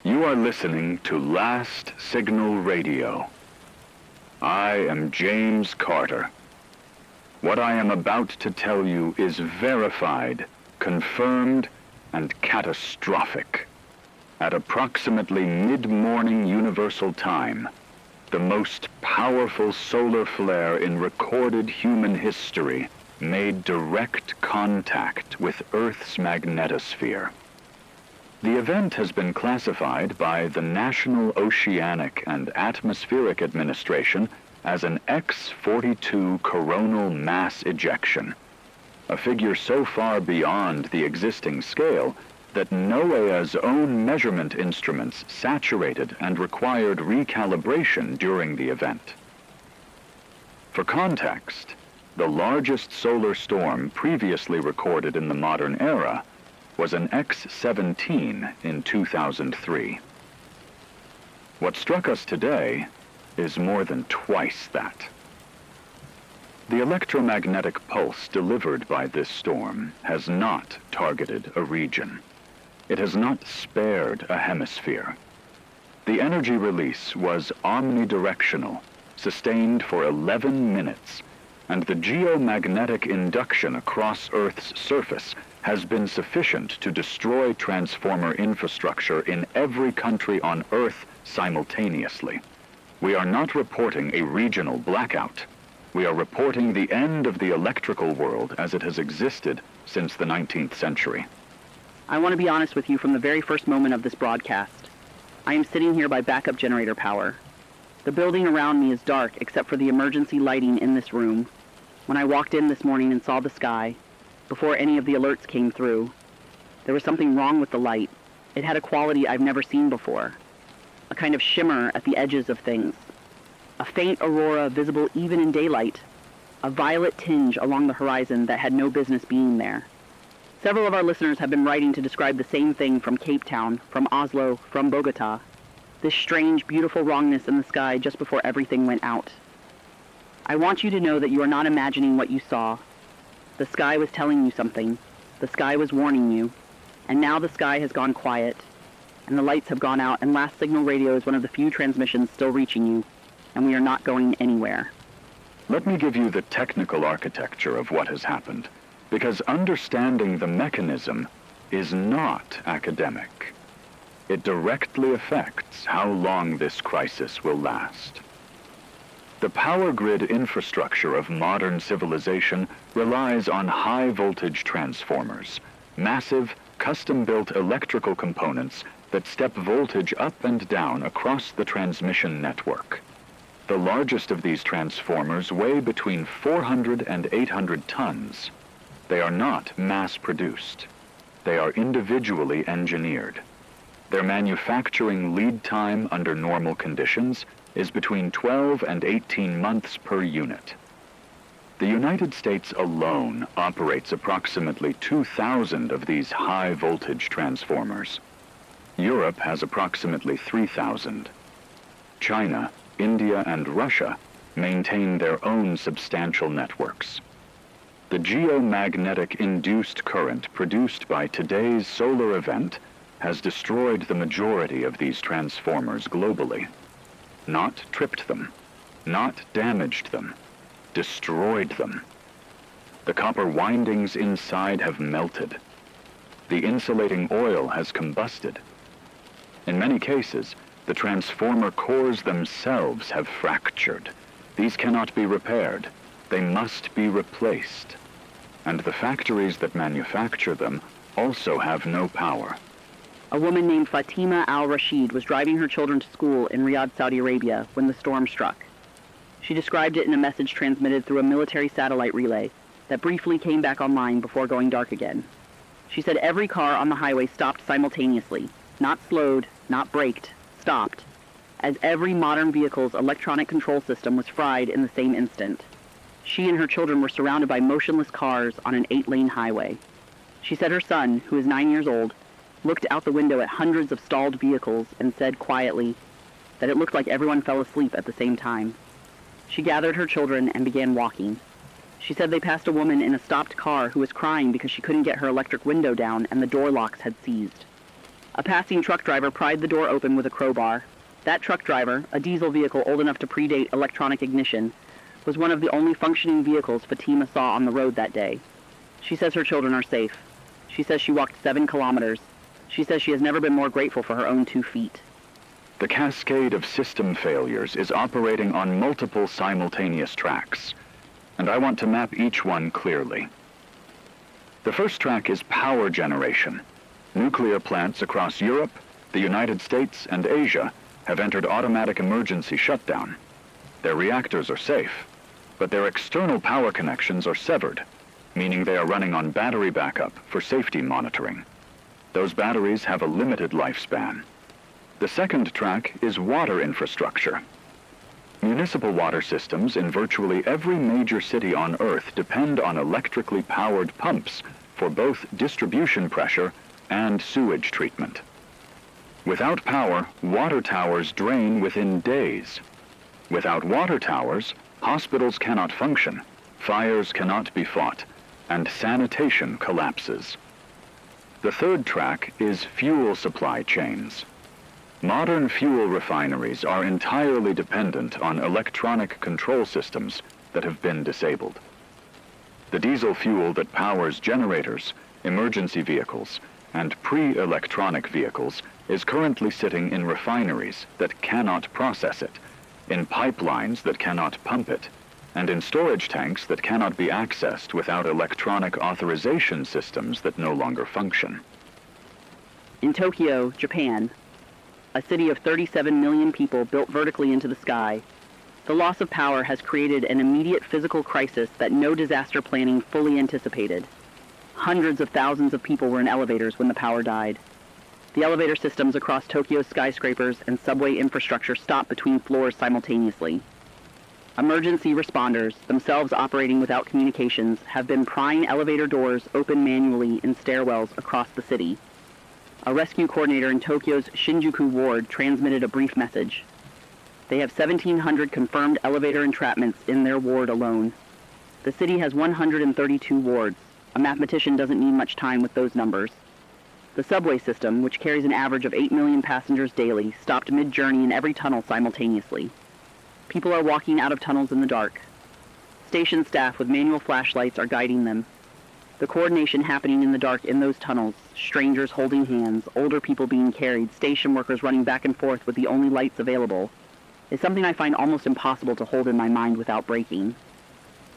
You are listening to Last Signal Radio. I am James Carter. What I am about to tell you is verified, confirmed, and catastrophic. At approximately mid-morning Universal Time, the most powerful solar flare in recorded human history made direct contact with Earth's magnetosphere. The event has been classified by the National Oceanic and Atmospheric Administration as an X-42 coronal mass ejection, a figure so far beyond the existing scale that NOAA's own measurement instruments saturated and required recalibration during the event. For context, the largest solar storm previously recorded in the modern era was an X-17 in 2003. What struck us today is more than twice that. The electromagnetic pulse delivered by this storm has not targeted a region. It has not spared a hemisphere. The energy release was omnidirectional, sustained for 11 minutes, and the geomagnetic induction across Earth's surface has been sufficient to destroy transformer infrastructure in every country on Earth simultaneously. We are not reporting a regional blackout. We are reporting the end of the electrical world as it has existed since the 19th century. I want to be honest with you from the very first moment of this broadcast. I am sitting here by backup generator power. The building around me is dark except for the emergency lighting in this room. When I walked in this morning and saw the sky, before any of the alerts came through, there was something wrong with the light. It had a quality I've never seen before. A kind of shimmer at the edges of things. A faint aurora visible even in daylight. A violet tinge along the horizon that had no business being there. Several of our listeners have been writing to describe the same thing from Cape Town, from Oslo, from Bogota. This strange, beautiful wrongness in the sky just before everything went out. I want you to know that you are not imagining what you saw. The sky was telling you something. The sky was warning you. And now the sky has gone quiet. And the lights have gone out, and Last Signal Radio is one of the few transmissions still reaching you. And we are not going anywhere. Let me give you the technical architecture of what has happened, because understanding the mechanism is not academic. It directly affects how long this crisis will last. The power grid infrastructure of modern civilization relies on high-voltage transformers, massive, custom-built electrical components that step voltage up and down across the transmission network. The largest of these transformers weigh between 400 and 800 tons. They are not mass-produced. They are individually engineered. Their manufacturing lead time under normal conditions is between 12 and 18 months per unit. The United States alone operates approximately 2,000 of these high-voltage transformers. Europe has approximately 3,000. China, India, and Russia maintain their own substantial networks. The geomagnetic induced current produced by today's solar event has destroyed the majority of these transformers globally. Not tripped them, not damaged them, destroyed them. The copper windings inside have melted. The insulating oil has combusted. In many cases, the transformer cores themselves have fractured. These cannot be repaired. They must be replaced. And the factories that manufacture them also have no power. A woman named Fatima al-Rashid was driving her children to school in Riyadh, Saudi Arabia, when the storm struck. She described it in a message transmitted through a military satellite relay that briefly came back online before going dark again. She said every car on the highway stopped simultaneously, not slowed, not braked, stopped, as every modern vehicle's electronic control system was fried in the same instant. She and her children were surrounded by motionless cars on an 8-lane highway. She said her son, who is 9 years old, looked out the window at hundreds of stalled vehicles and said quietly that it looked like everyone fell asleep at the same time. She gathered her children and began walking. She said they passed a woman in a stopped car who was crying because she couldn't get her electric window down and the door locks had seized. A passing truck driver pried the door open with a crowbar. That truck driver, a diesel vehicle old enough to predate electronic ignition, was one of the only functioning vehicles Fatima saw on the road that day. She says her children are safe. She says she walked 7 kilometers. She says she has never been more grateful for her own 2 feet. The cascade of system failures is operating on multiple simultaneous tracks, and I want to map each one clearly. The first track is power generation. Nuclear plants across Europe, the United States, and Asia have entered automatic emergency shutdown. Their reactors are safe, but their external power connections are severed, meaning they are running on battery backup for safety monitoring. Those batteries have a limited lifespan. The second track is water infrastructure. Municipal water systems in virtually every major city on Earth depend on electrically powered pumps for both distribution pressure and sewage treatment. Without power, water towers drain within days. Without water towers, hospitals cannot function, fires cannot be fought, and sanitation collapses. The third track is fuel supply chains. Modern fuel refineries are entirely dependent on electronic control systems that have been disabled. The diesel fuel that powers generators, emergency vehicles, and pre-electronic vehicles is currently sitting in refineries that cannot process it, in pipelines that cannot pump it, and in storage tanks that cannot be accessed without electronic authorization systems that no longer function. In Tokyo, Japan, a city of 37 million people built vertically into the sky, the loss of power has created an immediate physical crisis that no disaster planning fully anticipated. Hundreds of thousands of people were in elevators when the power died. The elevator systems across Tokyo's skyscrapers and subway infrastructure stopped between floors simultaneously. Emergency responders, themselves operating without communications, have been prying elevator doors open manually in stairwells across the city. A rescue coordinator in Tokyo's Shinjuku ward transmitted a brief message. They have 1,700 confirmed elevator entrapments in their ward alone. The city has 132 wards. A mathematician doesn't need much time with those numbers. The subway system, which carries an average of 8 million passengers daily, stopped mid-journey in every tunnel simultaneously. People are walking out of tunnels in the dark. Station staff with manual flashlights are guiding them. The coordination happening in the dark in those tunnels, strangers holding hands, older people being carried, station workers running back and forth with the only lights available, is something I find almost impossible to hold in my mind without breaking.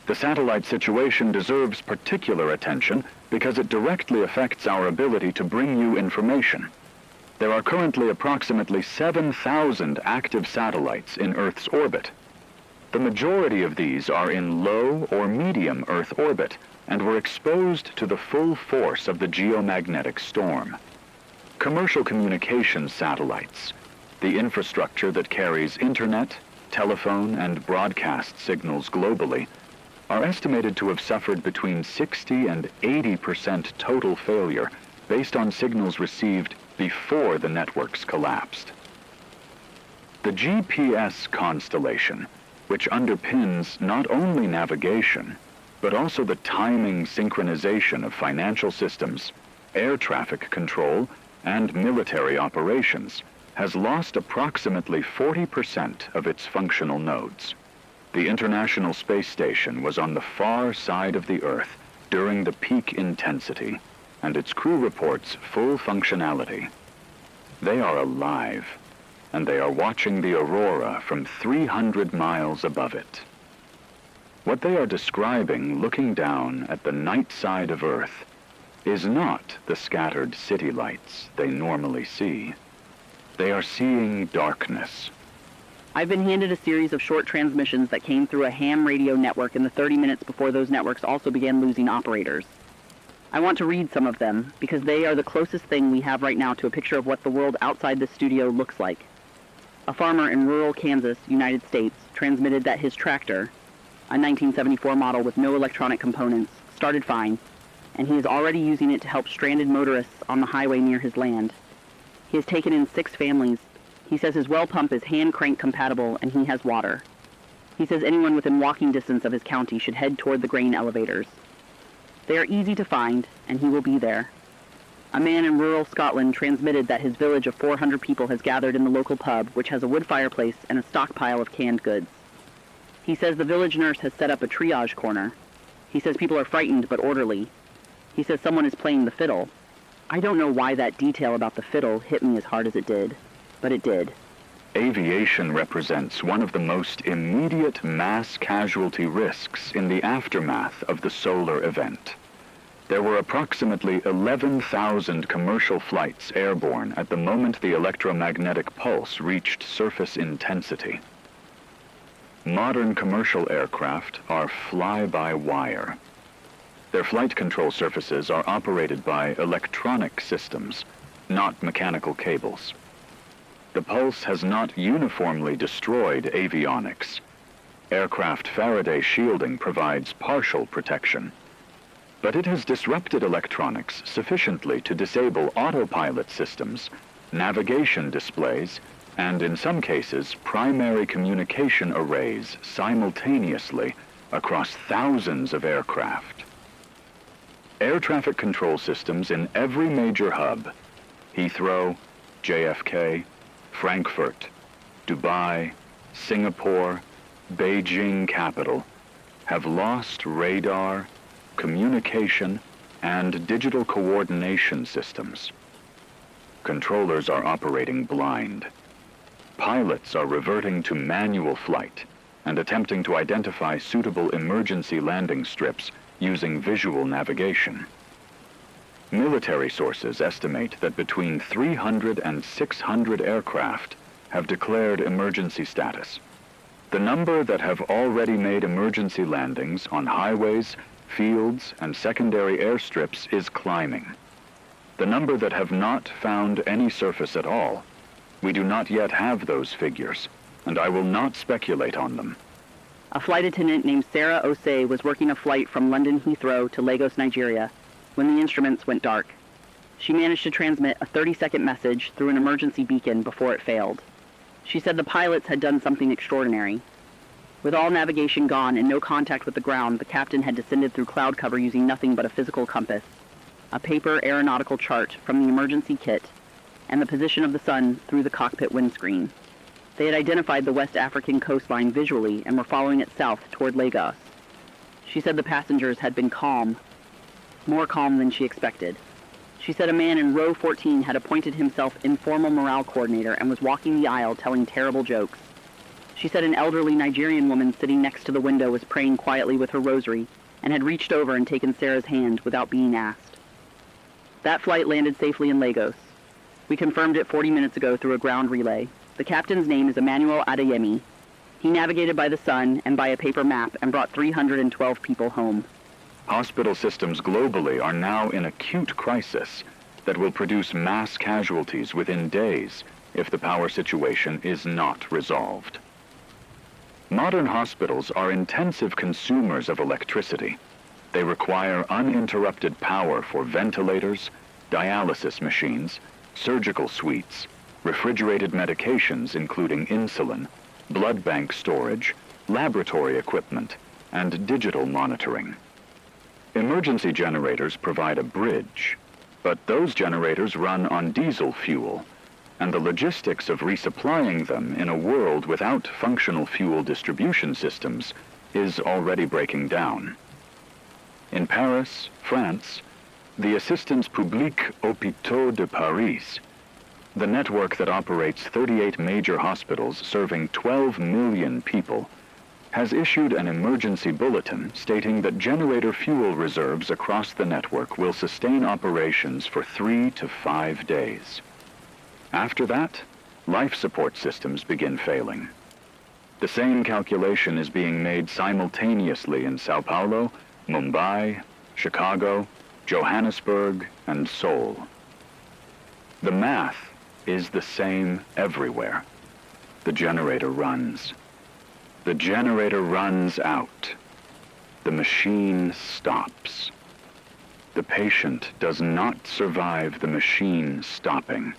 The satellite situation deserves particular attention because it directly affects our ability to bring you information. There are currently approximately 7,000 active satellites in Earth's orbit. The majority of these are in low or medium Earth orbit and were exposed to the full force of the geomagnetic storm. Commercial communications satellites, the infrastructure that carries internet, telephone, and broadcast signals globally, are estimated to have suffered between 60 and 80% total failure based on signals received before the networks collapsed. The GPS constellation, which underpins not only navigation, but also the timing synchronization of financial systems, air traffic control, and military operations, has lost approximately 40% of its functional nodes. The International Space Station was on the far side of the Earth during the peak intensity, and its crew reports full functionality. They are alive, and they are watching the aurora from 300 miles above it. What they are describing looking down at the night side of Earth is not the scattered city lights they normally see. They are seeing darkness. I've been handed a series of short transmissions that came through a ham radio network in the 30 minutes before those networks also began losing operators. I want to read some of them because they are the closest thing we have right now to a picture of what the world outside this studio looks like. A farmer in rural Kansas, United States, transmitted that his tractor, a 1974 model with no electronic components, started fine, and he is already using it to help stranded motorists on the highway near his land. He has taken in 6 families. He says his well pump is hand crank compatible and he has water. He says anyone within walking distance of his county should head toward the grain elevators. They are easy to find, and he will be there. A man in rural Scotland transmitted that his village of 400 people has gathered in the local pub, which has a wood fireplace and a stockpile of canned goods. He says the village nurse has set up a triage corner. He says people are frightened but orderly. He says someone is playing the fiddle. I don't know why that detail about the fiddle hit me as hard as it did, but it did. Aviation represents one of the most immediate mass casualty risks in the aftermath of the solar event. There were approximately 11,000 commercial flights airborne at the moment the electromagnetic pulse reached surface intensity. Modern commercial aircraft are fly-by-wire. Their flight control surfaces are operated by electronic systems, not mechanical cables. The pulse has not uniformly destroyed avionics. Aircraft Faraday shielding provides partial protection. But it has disrupted electronics sufficiently to disable autopilot systems, navigation displays, and in some cases, primary communication arrays simultaneously across thousands of aircraft. Air traffic control systems in every major hub, Heathrow, JFK, Frankfurt, Dubai, Singapore, Beijing capital, have lost radar, communication, and digital coordination systems. Controllers are operating blind. Pilots are reverting to manual flight and attempting to identify suitable emergency landing strips using visual navigation. Military sources estimate that between 300 and 600 aircraft have declared emergency status. The number that have already made emergency landings on highways, fields, and secondary airstrips is climbing. The number that have not found any surface at all, we do not yet have those figures, and I will not speculate on them. A flight attendant named Sarah Osei was working a flight from London Heathrow to Lagos, Nigeria, when the instruments went dark. She managed to transmit a 30-second message through an emergency beacon before it failed. She said the pilots had done something extraordinary. With all navigation gone and no contact with the ground, the captain had descended through cloud cover using nothing but a physical compass, a paper aeronautical chart from the emergency kit, and the position of the sun through the cockpit windscreen. They had identified the West African coastline visually and were following it south toward Lagos. She said the passengers had been calm, more calm than she expected. She said a man in row 14 had appointed himself informal morale coordinator and was walking the aisle telling terrible jokes. She said an elderly Nigerian woman sitting next to the window was praying quietly with her rosary and had reached over and taken Sarah's hand without being asked. That flight landed safely in Lagos. We confirmed it 40 minutes ago through a ground relay. The captain's name is Emmanuel Adeyemi. He navigated by the sun and by a paper map and brought 312 people home. Hospital systems globally are now in acute crisis that will produce mass casualties within days if the power situation is not resolved. Modern hospitals are intensive consumers of electricity. They require uninterrupted power for ventilators, dialysis machines, surgical suites, refrigerated medications including insulin, blood bank storage, laboratory equipment, and digital monitoring. Emergency generators provide a bridge, but those generators run on diesel fuel, and the logistics of resupplying them in a world without functional fuel distribution systems is already breaking down. In Paris, France, the Assistance Publique Hôpitaux de Paris, the network that operates 38 major hospitals serving 12 million people, has issued an emergency bulletin stating that generator fuel reserves across the network will sustain operations for 3 to 5 days. After that, life support systems begin failing. The same calculation is being made simultaneously in Sao Paulo, Mumbai, Chicago, Johannesburg, and Seoul. The math is the same everywhere. The generator runs. The generator runs out. The machine stops. The patient does not survive the machine stopping.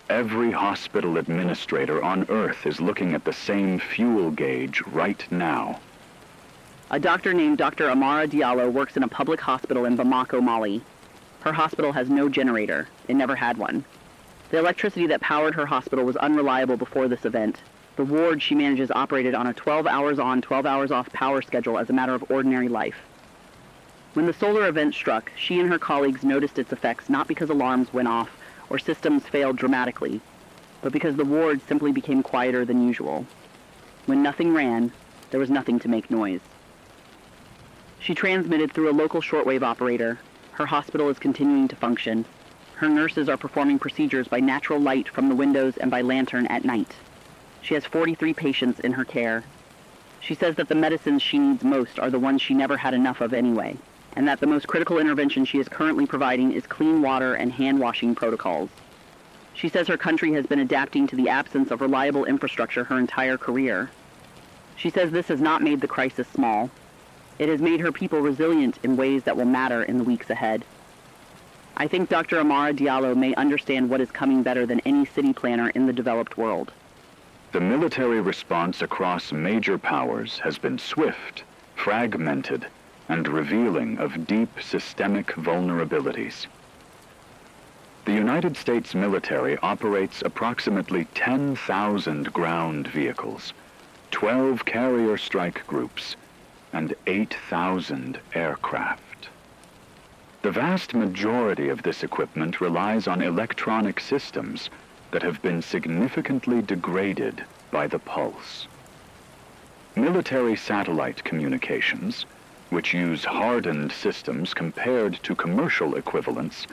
Every hospital administrator on Earth is looking at the same fuel gauge right now. A doctor named Dr. Amara Diallo works in a public hospital in Bamako, Mali. Her hospital has no generator. It never had one. The electricity that powered her hospital was unreliable before this event. The ward she manages operated on a 12 hours on, 12 hours off power schedule as a matter of ordinary life. When the solar event struck, she and her colleagues noticed its effects not because alarms went off or systems failed dramatically, but because the ward simply became quieter than usual. When nothing ran, there was nothing to make noise. She transmitted through a local shortwave operator. Her hospital is continuing to function. Her nurses are performing procedures by natural light from the windows and by lantern at night. She has 43 patients in her care. She says that the medicines she needs most are the ones she never had enough of anyway, and that the most critical intervention she is currently providing is clean water and hand-washing protocols. She says her country has been adapting to the absence of reliable infrastructure her entire career. She says this has not made the crisis small. It has made her people resilient in ways that will matter in the weeks ahead. I think Dr. Amara Diallo may understand what is coming better than any city planner in the developed world. The military response across major powers has been swift, fragmented, and revealing of deep systemic vulnerabilities. The United States military operates approximately 10,000 ground vehicles, 12 carrier strike groups, and 8,000 aircraft. The vast majority of this equipment relies on electronic systems that have been significantly degraded by the pulse. Military satellite communications, which use hardened systems compared to commercial equivalents,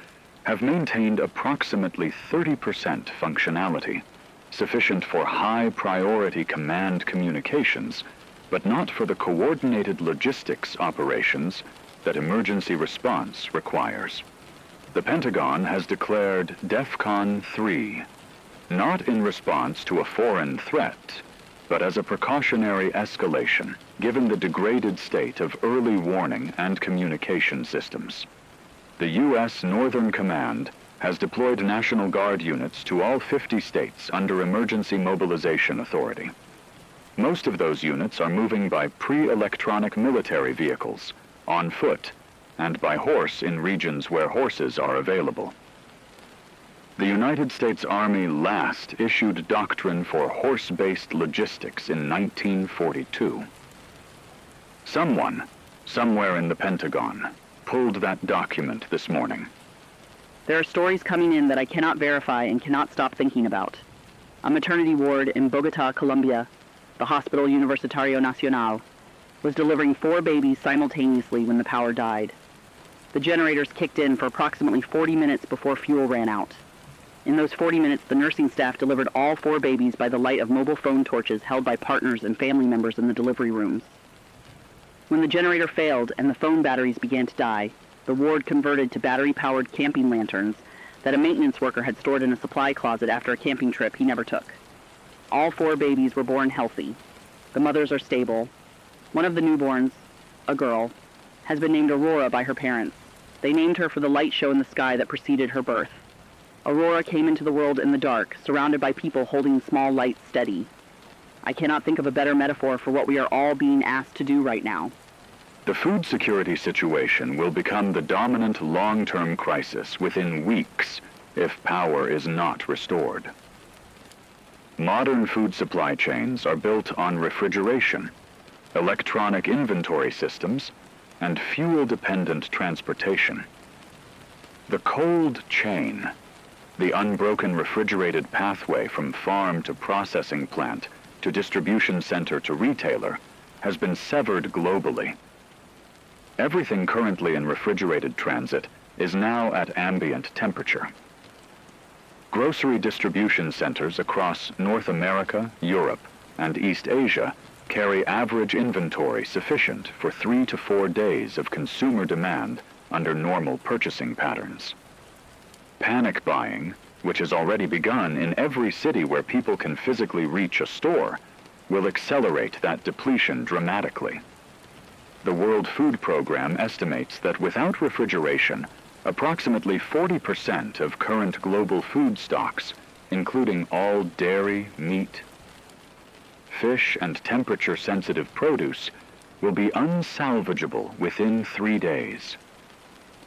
have maintained approximately 30% functionality, sufficient for high-priority command communications, but not for the coordinated logistics operations that emergency response requires. The Pentagon has declared DEFCON 3, not in response to a foreign threat, but as a precautionary escalation, given the degraded state of early warning and communication systems. The U.S. Northern Command has deployed National Guard units to all 50 states under Emergency Mobilization Authority. Most of those units are moving by pre-electronic military vehicles, on foot, and by horse in regions where horses are available. The United States Army last issued doctrine for horse-based logistics in 1942. Someone, somewhere in the Pentagon, pulled that document this morning. There are stories coming in that I cannot verify and cannot stop thinking about. A maternity ward in Bogota, Colombia, the Hospital Universitario Nacional, was delivering 4 babies simultaneously when the power died. The generators kicked in for approximately 40 minutes before fuel ran out. In those 40 minutes, the nursing staff delivered all 4 babies by the light of mobile phone torches held by partners and family members in the delivery rooms. When the generator failed and the phone batteries began to die, the ward converted to battery-powered camping lanterns that a maintenance worker had stored in a supply closet after a camping trip he never took. All 4 babies were born healthy. The mothers are stable. One of the newborns, a girl, has been named Aurora by her parents. They named her for the light show in the sky that preceded her birth. Aurora came into the world in the dark, surrounded by people holding small lights steady. I cannot think of a better metaphor for what we are all being asked to do right now. The food security situation will become the dominant long-term crisis within weeks if power is not restored. Modern food supply chains are built on refrigeration, electronic inventory systems, and fuel-dependent transportation. The cold chain, the unbroken refrigerated pathway from farm to processing plant to distribution center to retailer, has been severed globally. Everything currently in refrigerated transit is now at ambient temperature. Grocery distribution centers across North America, Europe, and East Asia carry average inventory sufficient for 3 to 4 days of consumer demand under normal purchasing patterns. Panic buying, which has already begun in every city where people can physically reach a store, will accelerate that depletion dramatically. The World Food Program estimates that without refrigeration, approximately 40% of current global food stocks, including all dairy, meat, fish, and temperature-sensitive produce, will be unsalvageable within 3 days.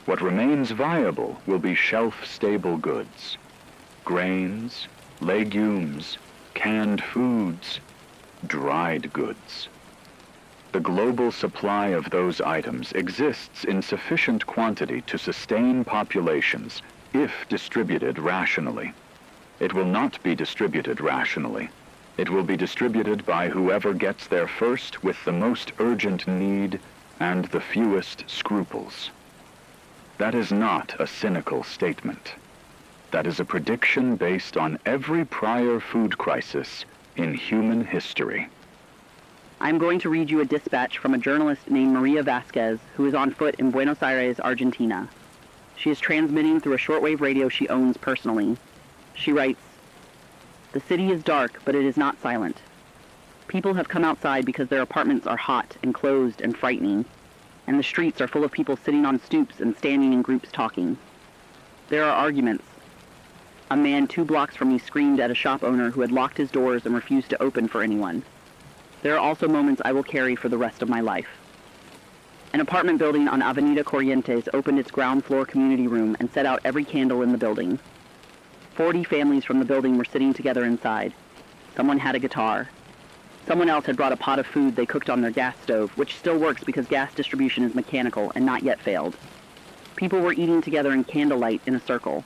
What remains viable will be shelf-stable goods. Grains, legumes, canned foods, dried goods. The global supply of those items exists in sufficient quantity to sustain populations if distributed rationally. It will not be distributed rationally. It will be distributed by whoever gets there first with the most urgent need and the fewest scruples. That is not a cynical statement. That is a prediction based on every prior food crisis in human history. I'm going to read you a dispatch from a journalist named Maria Vasquez, who is on foot in Buenos Aires, Argentina. She is transmitting through a shortwave radio she owns personally. She writes, "The city is dark, but it is not silent. People have come outside because their apartments are hot and closed and frightening, and the streets are full of people sitting on stoops and standing in groups talking. There are arguments. A man 2 blocks from me screamed at a shop owner who had locked his doors and refused to open for anyone. There are also moments I will carry for the rest of my life." An apartment building on Avenida Corrientes opened its ground floor community room and set out every candle in the building. 40 families from the building were sitting together inside. Someone had a guitar. Someone else had brought a pot of food they cooked on their gas stove, which still works because gas distribution is mechanical and not yet failed. People were eating together in candlelight in a circle.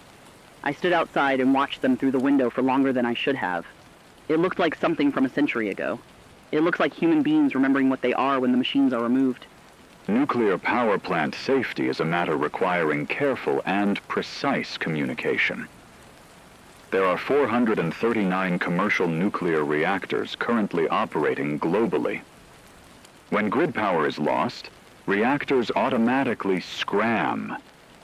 I stood outside and watched them through the window for longer than I should have. It looked like something from a century ago. It looks like human beings remembering what they are when the machines are removed. Nuclear power plant safety is a matter requiring careful and precise communication. There are 439 commercial nuclear reactors currently operating globally. When grid power is lost, reactors automatically scram,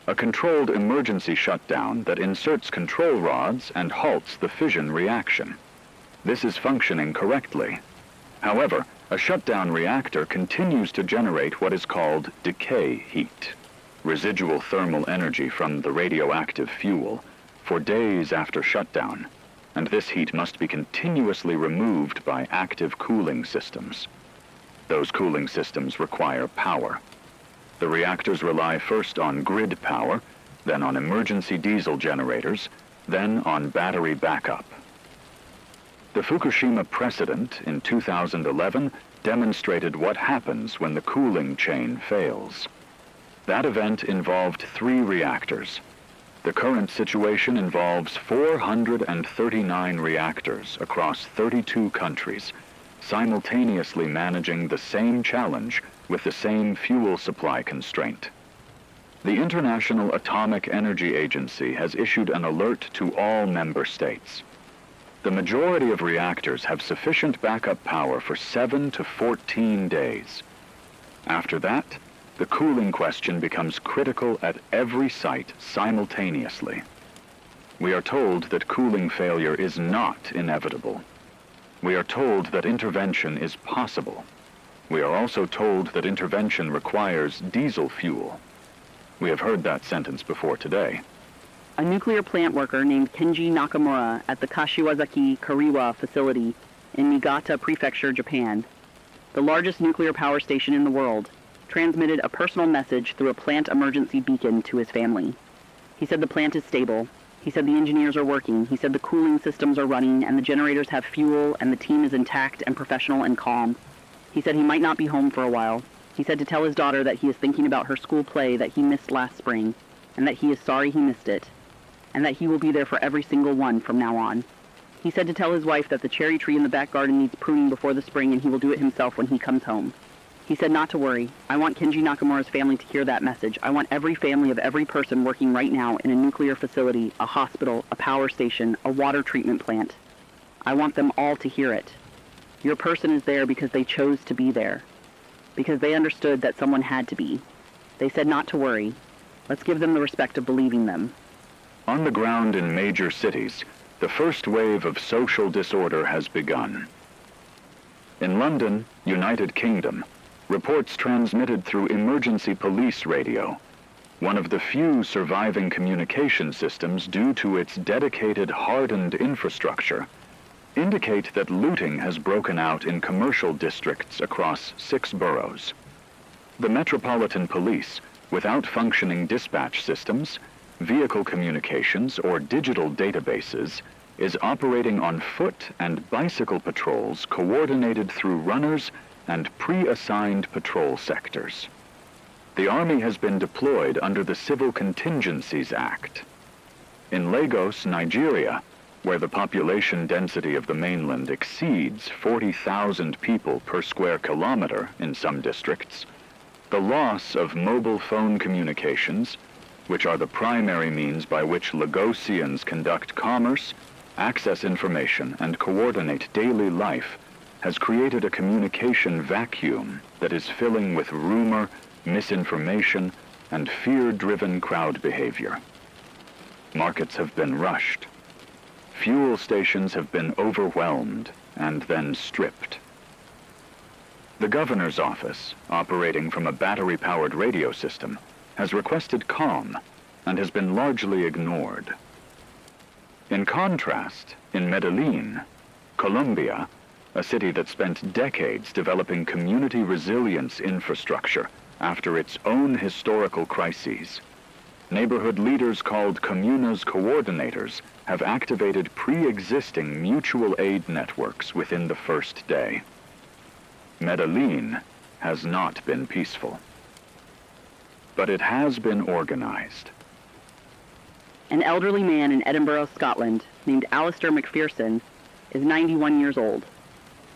a controlled emergency shutdown that inserts control rods and halts the fission reaction. This is functioning correctly. However, a shutdown reactor continues to generate what is called decay heat, residual thermal energy from the radioactive fuel, for days after shutdown, and this heat must be continuously removed by active cooling systems. Those cooling systems require power. The reactors rely first on grid power, then on emergency diesel generators, then on battery backup. The Fukushima precedent in 2011 demonstrated what happens when the cooling chain fails. That event involved 3 reactors. The current situation involves 439 reactors across 32 countries, simultaneously managing the same challenge with the same fuel supply constraint. The International Atomic Energy Agency has issued an alert to all member states. The majority of reactors have sufficient backup power for 7 to 14 days. After that, the cooling question becomes critical at every site simultaneously. We are told that cooling failure is not inevitable. We are told that intervention is possible. We are also told that intervention requires diesel fuel. We have heard that sentence before today. A nuclear plant worker named Kenji Nakamura at the Kashiwazaki Kariwa facility in Niigata Prefecture, Japan, the largest nuclear power station in the world, transmitted a personal message through a plant emergency beacon to his family. He said the plant is stable. He said the engineers are working. He said the cooling systems are running and the generators have fuel and the team is intact and professional and calm. He said he might not be home for a while. He said to tell his daughter that he is thinking about her school play that he missed last spring, and that he is sorry he missed it, and that he will be there for every single one from now on. He said to tell his wife that the cherry tree in the back garden needs pruning before the spring and he will do it himself when he comes home. He said not to worry. I want Kenji Nakamura's family to hear that message. I want every family of every person working right now in a nuclear facility, a hospital, a power station, a water treatment plant. I want them all to hear it. Your person is there because they chose to be there, because they understood that someone had to be. They said not to worry. Let's give them the respect of believing them. On the ground in major cities, the first wave of social disorder has begun. In London, United Kingdom, reports transmitted through emergency police radio, one of the few surviving communication systems due to its dedicated hardened infrastructure, indicate that looting has broken out in commercial districts across 6 boroughs. The Metropolitan Police, Without functioning dispatch systems, vehicle communications, or digital databases is operating on foot and bicycle patrols coordinated through runners and pre-assigned patrol sectors. The Army has been deployed under the Civil Contingencies Act. In Lagos, Nigeria, where the population density of the mainland exceeds 40,000 people per square kilometer in some districts, the loss of mobile phone communications, which are the primary means by which Lagosians conduct commerce, access information, and coordinate daily life, has created a communication vacuum that is filling with rumor, misinformation, and fear-driven crowd behavior. Markets have been rushed. Fuel stations have been overwhelmed and then stripped. The governor's office, operating from a battery-powered radio system, has requested calm and has been largely ignored. In contrast, in Medellin, Colombia, a city that spent decades developing community resilience infrastructure after its own historical crises, neighborhood leaders called Comunas Coordinators have activated pre-existing mutual aid networks within the first day. Medellin has not been peaceful, but it has been organized. An elderly man in Edinburgh, Scotland, named Alistair McPherson, is 91 years old.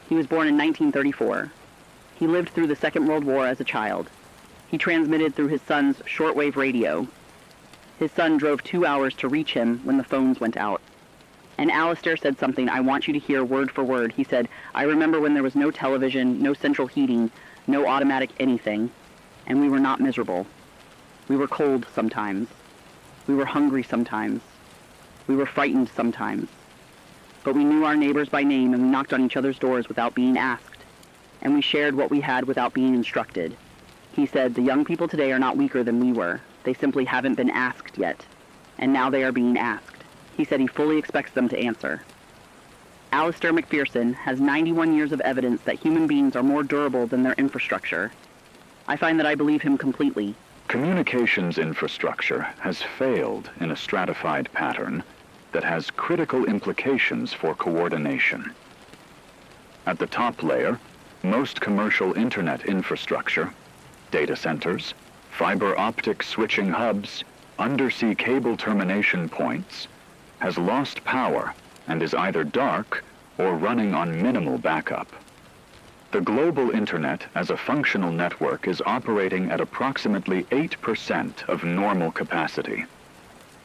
He was born in 1934. He lived through the Second World War as a child. He transmitted through his son's shortwave radio. His son drove 2 hours to reach him when the phones went out. And Alistair said something I want you to hear word for word. He said, "I remember when there was no television, no central heating, no automatic anything, and we were not miserable. We were cold sometimes. We were hungry sometimes. We were frightened sometimes. But we knew our neighbors by name, and we knocked on each other's doors without being asked. And we shared what we had without being instructed." He said, "The young people today are not weaker than we were. They simply haven't been asked yet. And now they are being asked." He said he fully expects them to answer. Alistair McPherson has 91 years of evidence that human beings are more durable than their infrastructure. I find that I believe him completely. Communications infrastructure has failed in a stratified pattern that has critical implications for coordination. At the top layer, most commercial internet infrastructure, data centers, fiber optic switching hubs, undersea cable termination points, has lost power and is either dark or running on minimal backup. The global internet as a functional network is operating at approximately 8% of normal capacity.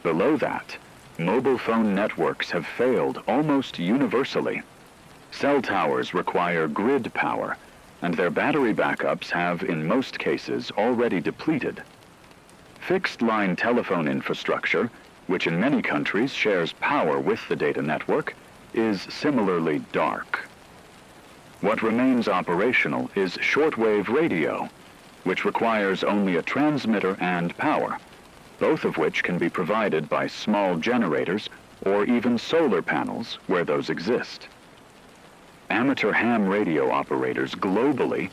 Below that, mobile phone networks have failed almost universally. Cell towers require grid power, and their battery backups have, in most cases, already depleted. Fixed-line telephone infrastructure, which in many countries shares power with the data network, is similarly dark. What remains operational is shortwave radio, which requires only a transmitter and power, both of which can be provided by small generators or even solar panels where those exist. Amateur ham radio operators globally,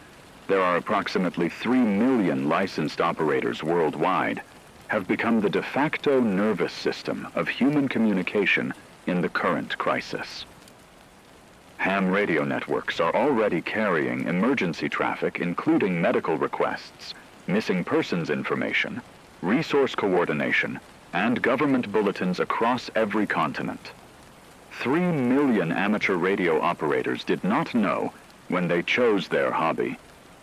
there are approximately 3 million licensed operators worldwide, have become the de facto nervous system of human communication in the current crisis. Ham radio networks are already carrying emergency traffic, including medical requests, missing persons information, resource coordination, and government bulletins across every continent. 3 million amateur radio operators did not know, when they chose their hobby,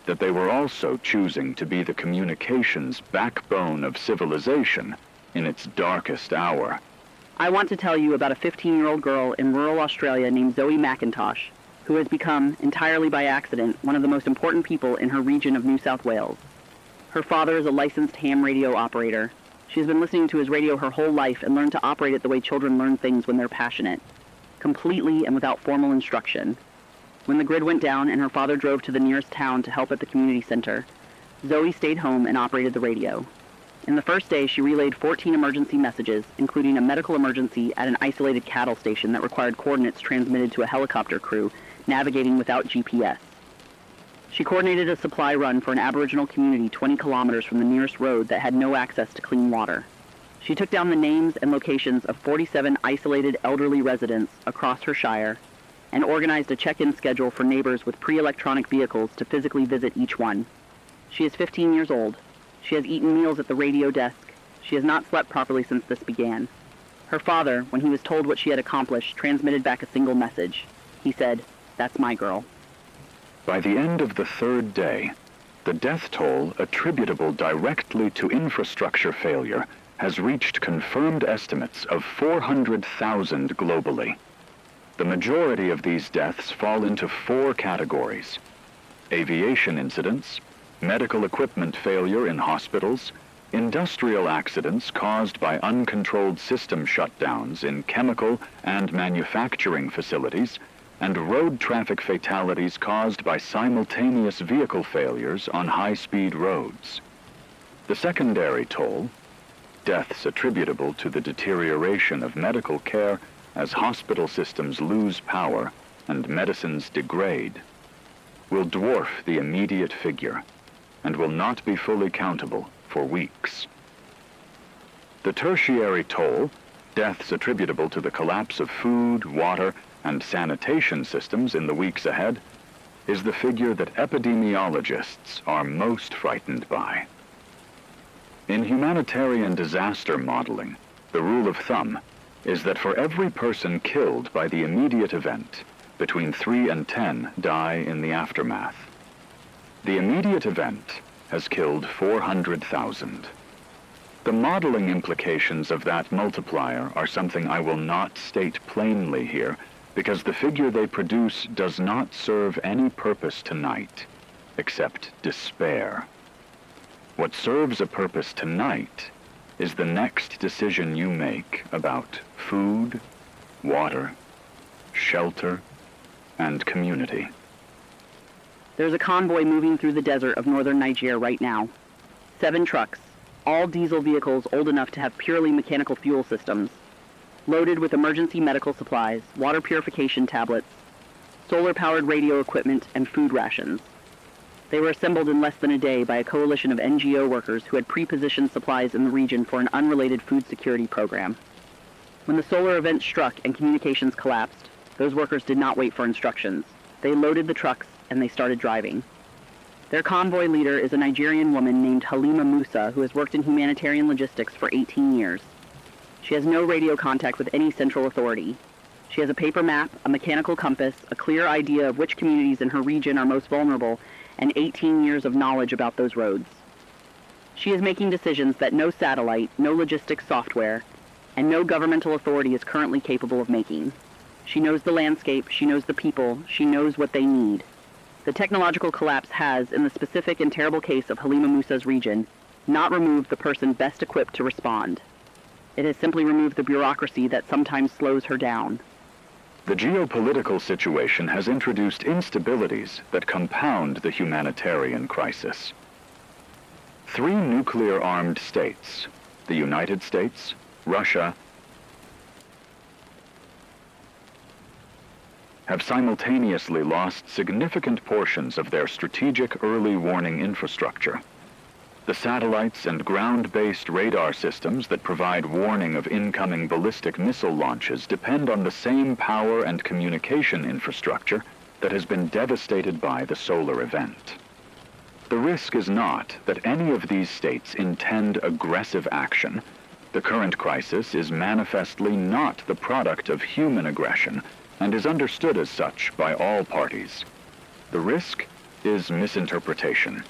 that they were also choosing to be the communications backbone of civilization in its darkest hour. I want to tell you about a 15-year-old girl in rural Australia named Zoe McIntosh, who has become, entirely by accident, one of the most important people in her region of New South Wales. Her father is a licensed ham radio operator. She has been listening to his radio her whole life and learned to operate it the way children learn things when they're passionate, completely and without formal instruction. When the grid went down and her father drove to the nearest town to help at the community center, Zoe stayed home and operated the radio. In the first day, she relayed 14 emergency messages, including a medical emergency at an isolated cattle station that required coordinates transmitted to a helicopter crew navigating without GPS. She coordinated a supply run for an Aboriginal community 20 kilometers from the nearest road that had no access to clean water. She took down the names and locations of 47 isolated elderly residents across her shire and organized a check-in schedule for neighbors with pre-electronic vehicles to physically visit each one. She is 15 years old. She has eaten meals at the radio desk. She has not slept properly since this began. Her father, when he was told what she had accomplished, transmitted back a single message. He said, "That's my girl." By the end of the third day, the death toll attributable directly to infrastructure failure has reached confirmed estimates of 400,000 globally. The majority of these deaths fall into 4 categories: aviation incidents, medical equipment failure in hospitals, industrial accidents caused by uncontrolled system shutdowns in chemical and manufacturing facilities, and road traffic fatalities caused by simultaneous vehicle failures on high-speed roads. The secondary toll, deaths attributable to the deterioration of medical care as hospital systems lose power and medicines degrade, will dwarf the immediate figure and will not be fully countable for weeks. The tertiary toll, deaths attributable to the collapse of food, water, and sanitation systems in the weeks ahead, is the figure that epidemiologists are most frightened by. In humanitarian disaster modeling, the rule of thumb is that for every person killed by the immediate event, between 3 and 10 die in the aftermath. The immediate event has killed 400,000. The modeling implications of that multiplier are something I will not state plainly here, because the figure they produce does not serve any purpose tonight, except despair. What serves a purpose tonight is the next decision you make about food, water, shelter, and community. There's a convoy moving through the desert of northern Nigeria right now. 7 trucks, all diesel vehicles old enough to have purely mechanical fuel systems, loaded with emergency medical supplies, water purification tablets, solar-powered radio equipment, and food rations. They were assembled in less than a day by a coalition of NGO workers who had pre-positioned supplies in the region for an unrelated food security program. When the solar event struck and communications collapsed, those workers did not wait for instructions. They loaded the trucks and they started driving. Their convoy leader is a Nigerian woman named Halima Musa, who has worked in humanitarian logistics for 18 years. She has no radio contact with any central authority. She has a paper map, a mechanical compass, a clear idea of which communities in her region are most vulnerable, and 18 years of knowledge about those roads. She is making decisions that no satellite, no logistics software, and no governmental authority is currently capable of making. She knows the landscape, she knows the people, she knows what they need. The technological collapse has, in the specific and terrible case of Halima Musa's region, not removed the person best equipped to respond. It has simply removed the bureaucracy that sometimes slows her down. The geopolitical situation has introduced instabilities that compound the humanitarian crisis. 3 nuclear-armed states, the United States, Russia, have simultaneously lost significant portions of their strategic early warning infrastructure. The satellites and ground-based radar systems that provide warning of incoming ballistic missile launches depend on the same power and communication infrastructure that has been devastated by the solar event. The risk is not that any of these states intend aggressive action. The current crisis is manifestly not the product of human aggression and is understood as such by all parties. The risk is misinterpretation.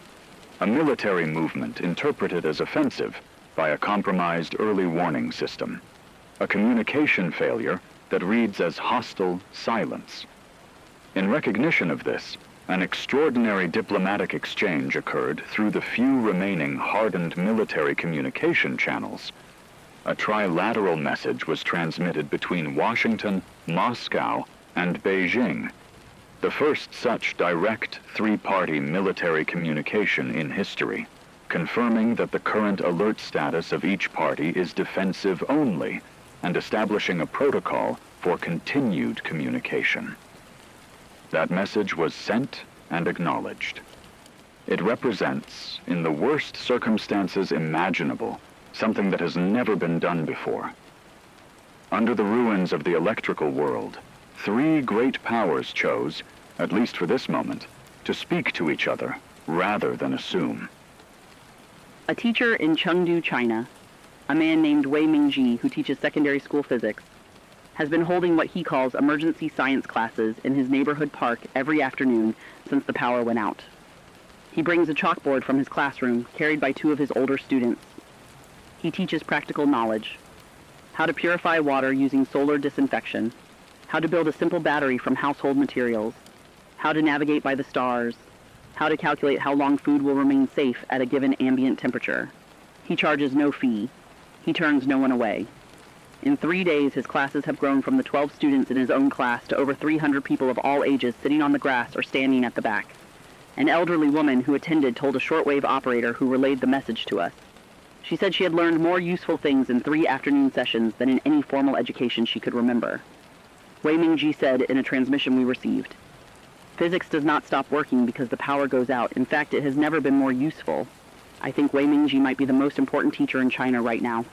A military movement interpreted as offensive by a compromised early warning system. A communication failure that reads as hostile silence. In recognition of this, an extraordinary diplomatic exchange occurred through the few remaining hardened military communication channels. A trilateral message was transmitted between Washington, Moscow, and Beijing, the first such direct 3-party military communication in history, confirming that the current alert status of each party is defensive only, and establishing a protocol for continued communication. That message was sent and acknowledged. It represents, in the worst circumstances imaginable, something that has never been done before. Under the ruins of the electrical world, 3 great powers chose, at least for this moment, to speak to each other rather than assume. A teacher in Chengdu, China, a man named Wei Mingji who teaches secondary school physics, has been holding what he calls emergency science classes in his neighborhood park every afternoon since the power went out. He brings a chalkboard from his classroom, carried by 2 of his older students. He teaches practical knowledge: how to purify water using solar disinfection, how to build a simple battery from household materials, how to navigate by the stars, how to calculate how long food will remain safe at a given ambient temperature. He charges no fee. He turns no one away. In 3 days, his classes have grown from the 12 students in his own class to over 300 people of all ages sitting on the grass or standing at the back. An elderly woman who attended told a shortwave operator who relayed the message to us. She said she had learned more useful things in 3 afternoon sessions than in any formal education she could remember. Wei Mingji said in a transmission we received, "Physics does not stop working because the power goes out. In fact, it has never been more useful. I think Wei Mingji might be the most important teacher in China right now."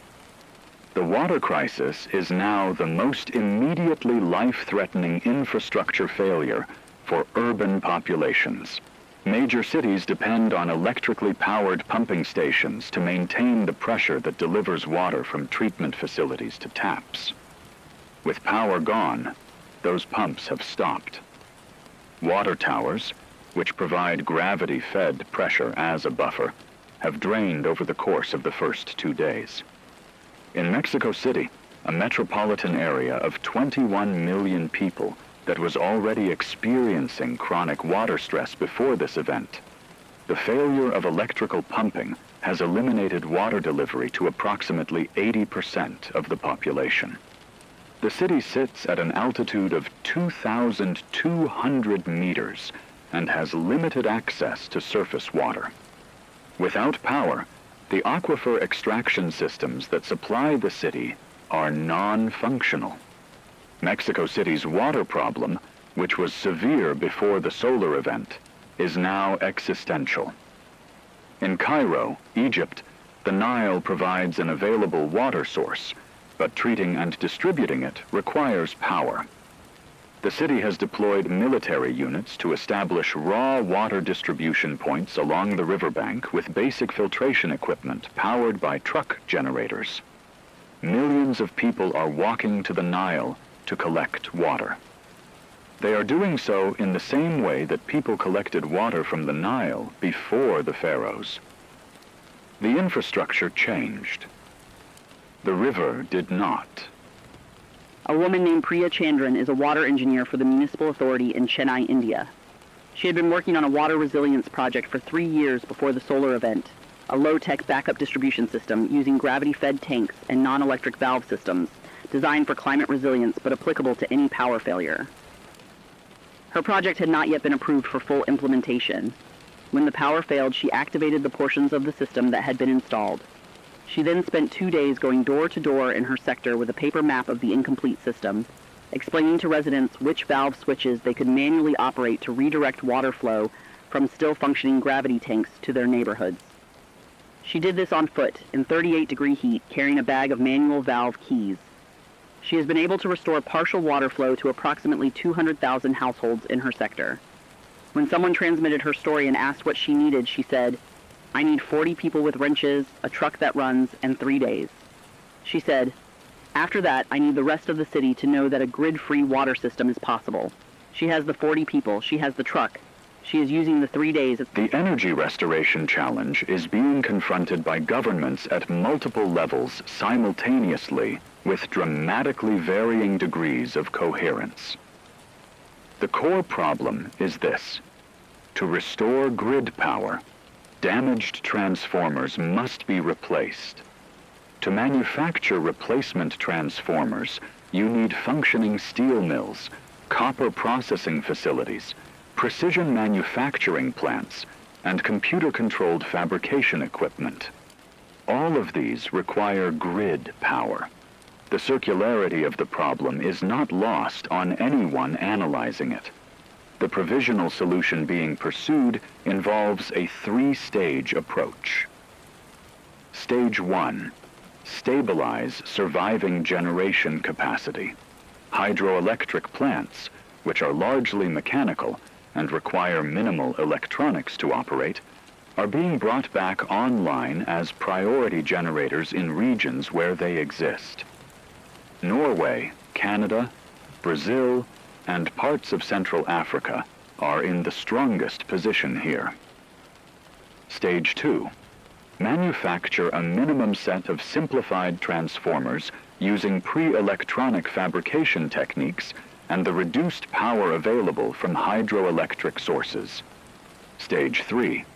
The water crisis is now the most immediately life-threatening infrastructure failure for urban populations. Major cities depend on electrically powered pumping stations to maintain the pressure that delivers water from treatment facilities to taps. With power gone, those pumps have stopped. Water towers, which provide gravity-fed pressure as a buffer, have drained over the course of the first 2 days. In Mexico City, a metropolitan area of 21 million people that was already experiencing chronic water stress before this event, the failure of electrical pumping has eliminated water delivery to approximately 80% of the population. The city sits at an altitude of 2,200 meters and has limited access to surface water. Without power, the aquifer extraction systems that supply the city are non-functional. Mexico City's water problem, which was severe before the solar event, is now existential. In Cairo, Egypt, the Nile provides an available water source, but treating and distributing it requires power. The city has deployed military units to establish raw water distribution points along the riverbank with basic filtration equipment powered by truck generators. Millions of people are walking to the Nile to collect water. They are doing so in the same way that people collected water from the Nile before the pharaohs. The infrastructure changed. The river did not. A woman named Priya Chandran is a water engineer for the municipal authority in Chennai, India. She had been working on a water resilience project for 3 years before the solar event, a low-tech backup distribution system using gravity-fed tanks and non-electric valve systems, designed for climate resilience but applicable to any power failure. Her project had not yet been approved for full implementation. When the power failed, she activated the portions of the system that had been installed. She then spent 2 days going door to door in her sector with a paper map of the incomplete system, explaining to residents which valve switches they could manually operate to redirect water flow from still-functioning gravity tanks to their neighborhoods. She did this on foot, in 38-degree heat, carrying a bag of manual valve keys. She has been able to restore partial water flow to approximately 200,000 households in her sector. When someone transmitted her story and asked what she needed, she said, "I need 40 people with wrenches, a truck that runs, and 3 days." She said, "After that, I need the rest of the city to know that a grid-free water system is possible." She has the 40 people. She has the truck. She is using the 3 days. The energy restoration challenge is being confronted by governments at multiple levels simultaneously with dramatically varying degrees of coherence. The core problem is this: to restore grid power, damaged transformers must be replaced. To manufacture replacement transformers, you need functioning steel mills, copper processing facilities, precision manufacturing plants, and computer-controlled fabrication equipment. All of these require grid power. The circularity of the problem is not lost on anyone analyzing it. The provisional solution being pursued involves a three-stage approach. Stage 1. Stabilize surviving generation capacity. Hydroelectric plants, which are largely mechanical and require minimal electronics to operate, are being brought back online as priority generators in regions where they exist. Norway, Canada, Brazil, and parts of Central Africa are in the strongest position here. Stage 2. Manufacture a minimum set of simplified transformers using pre-electronic fabrication techniques and the reduced power available from hydroelectric sources. Stage 3.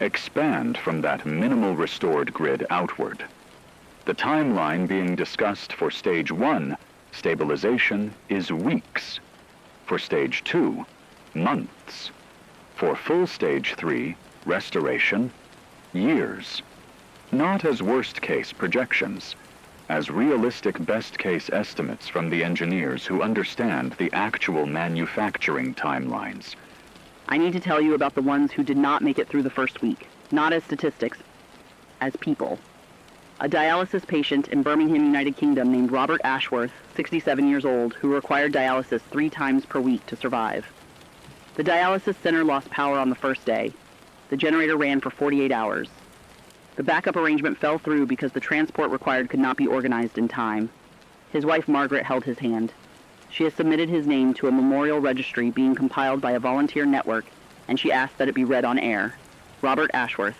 Expand from that minimal restored grid outward. The timeline being discussed for Stage 1, stabilization, is weeks. For Stage 2, months. For full Stage 3, restoration, years. Not as worst-case projections, as realistic best-case estimates from the engineers who understand the actual manufacturing timelines. I need to tell you about the ones who did not make it through the first week, not as statistics, as people. A dialysis patient in Birmingham, United Kingdom named Robert Ashworth, 67 years old, who required dialysis 3 times per week to survive. The dialysis center lost power on the first day. The generator ran for 48 hours. The backup arrangement fell through because the transport required could not be organized in time. His wife Margaret held his hand. She has submitted his name to a memorial registry being compiled by a volunteer network, and she asked that it be read on air. Robert Ashworth,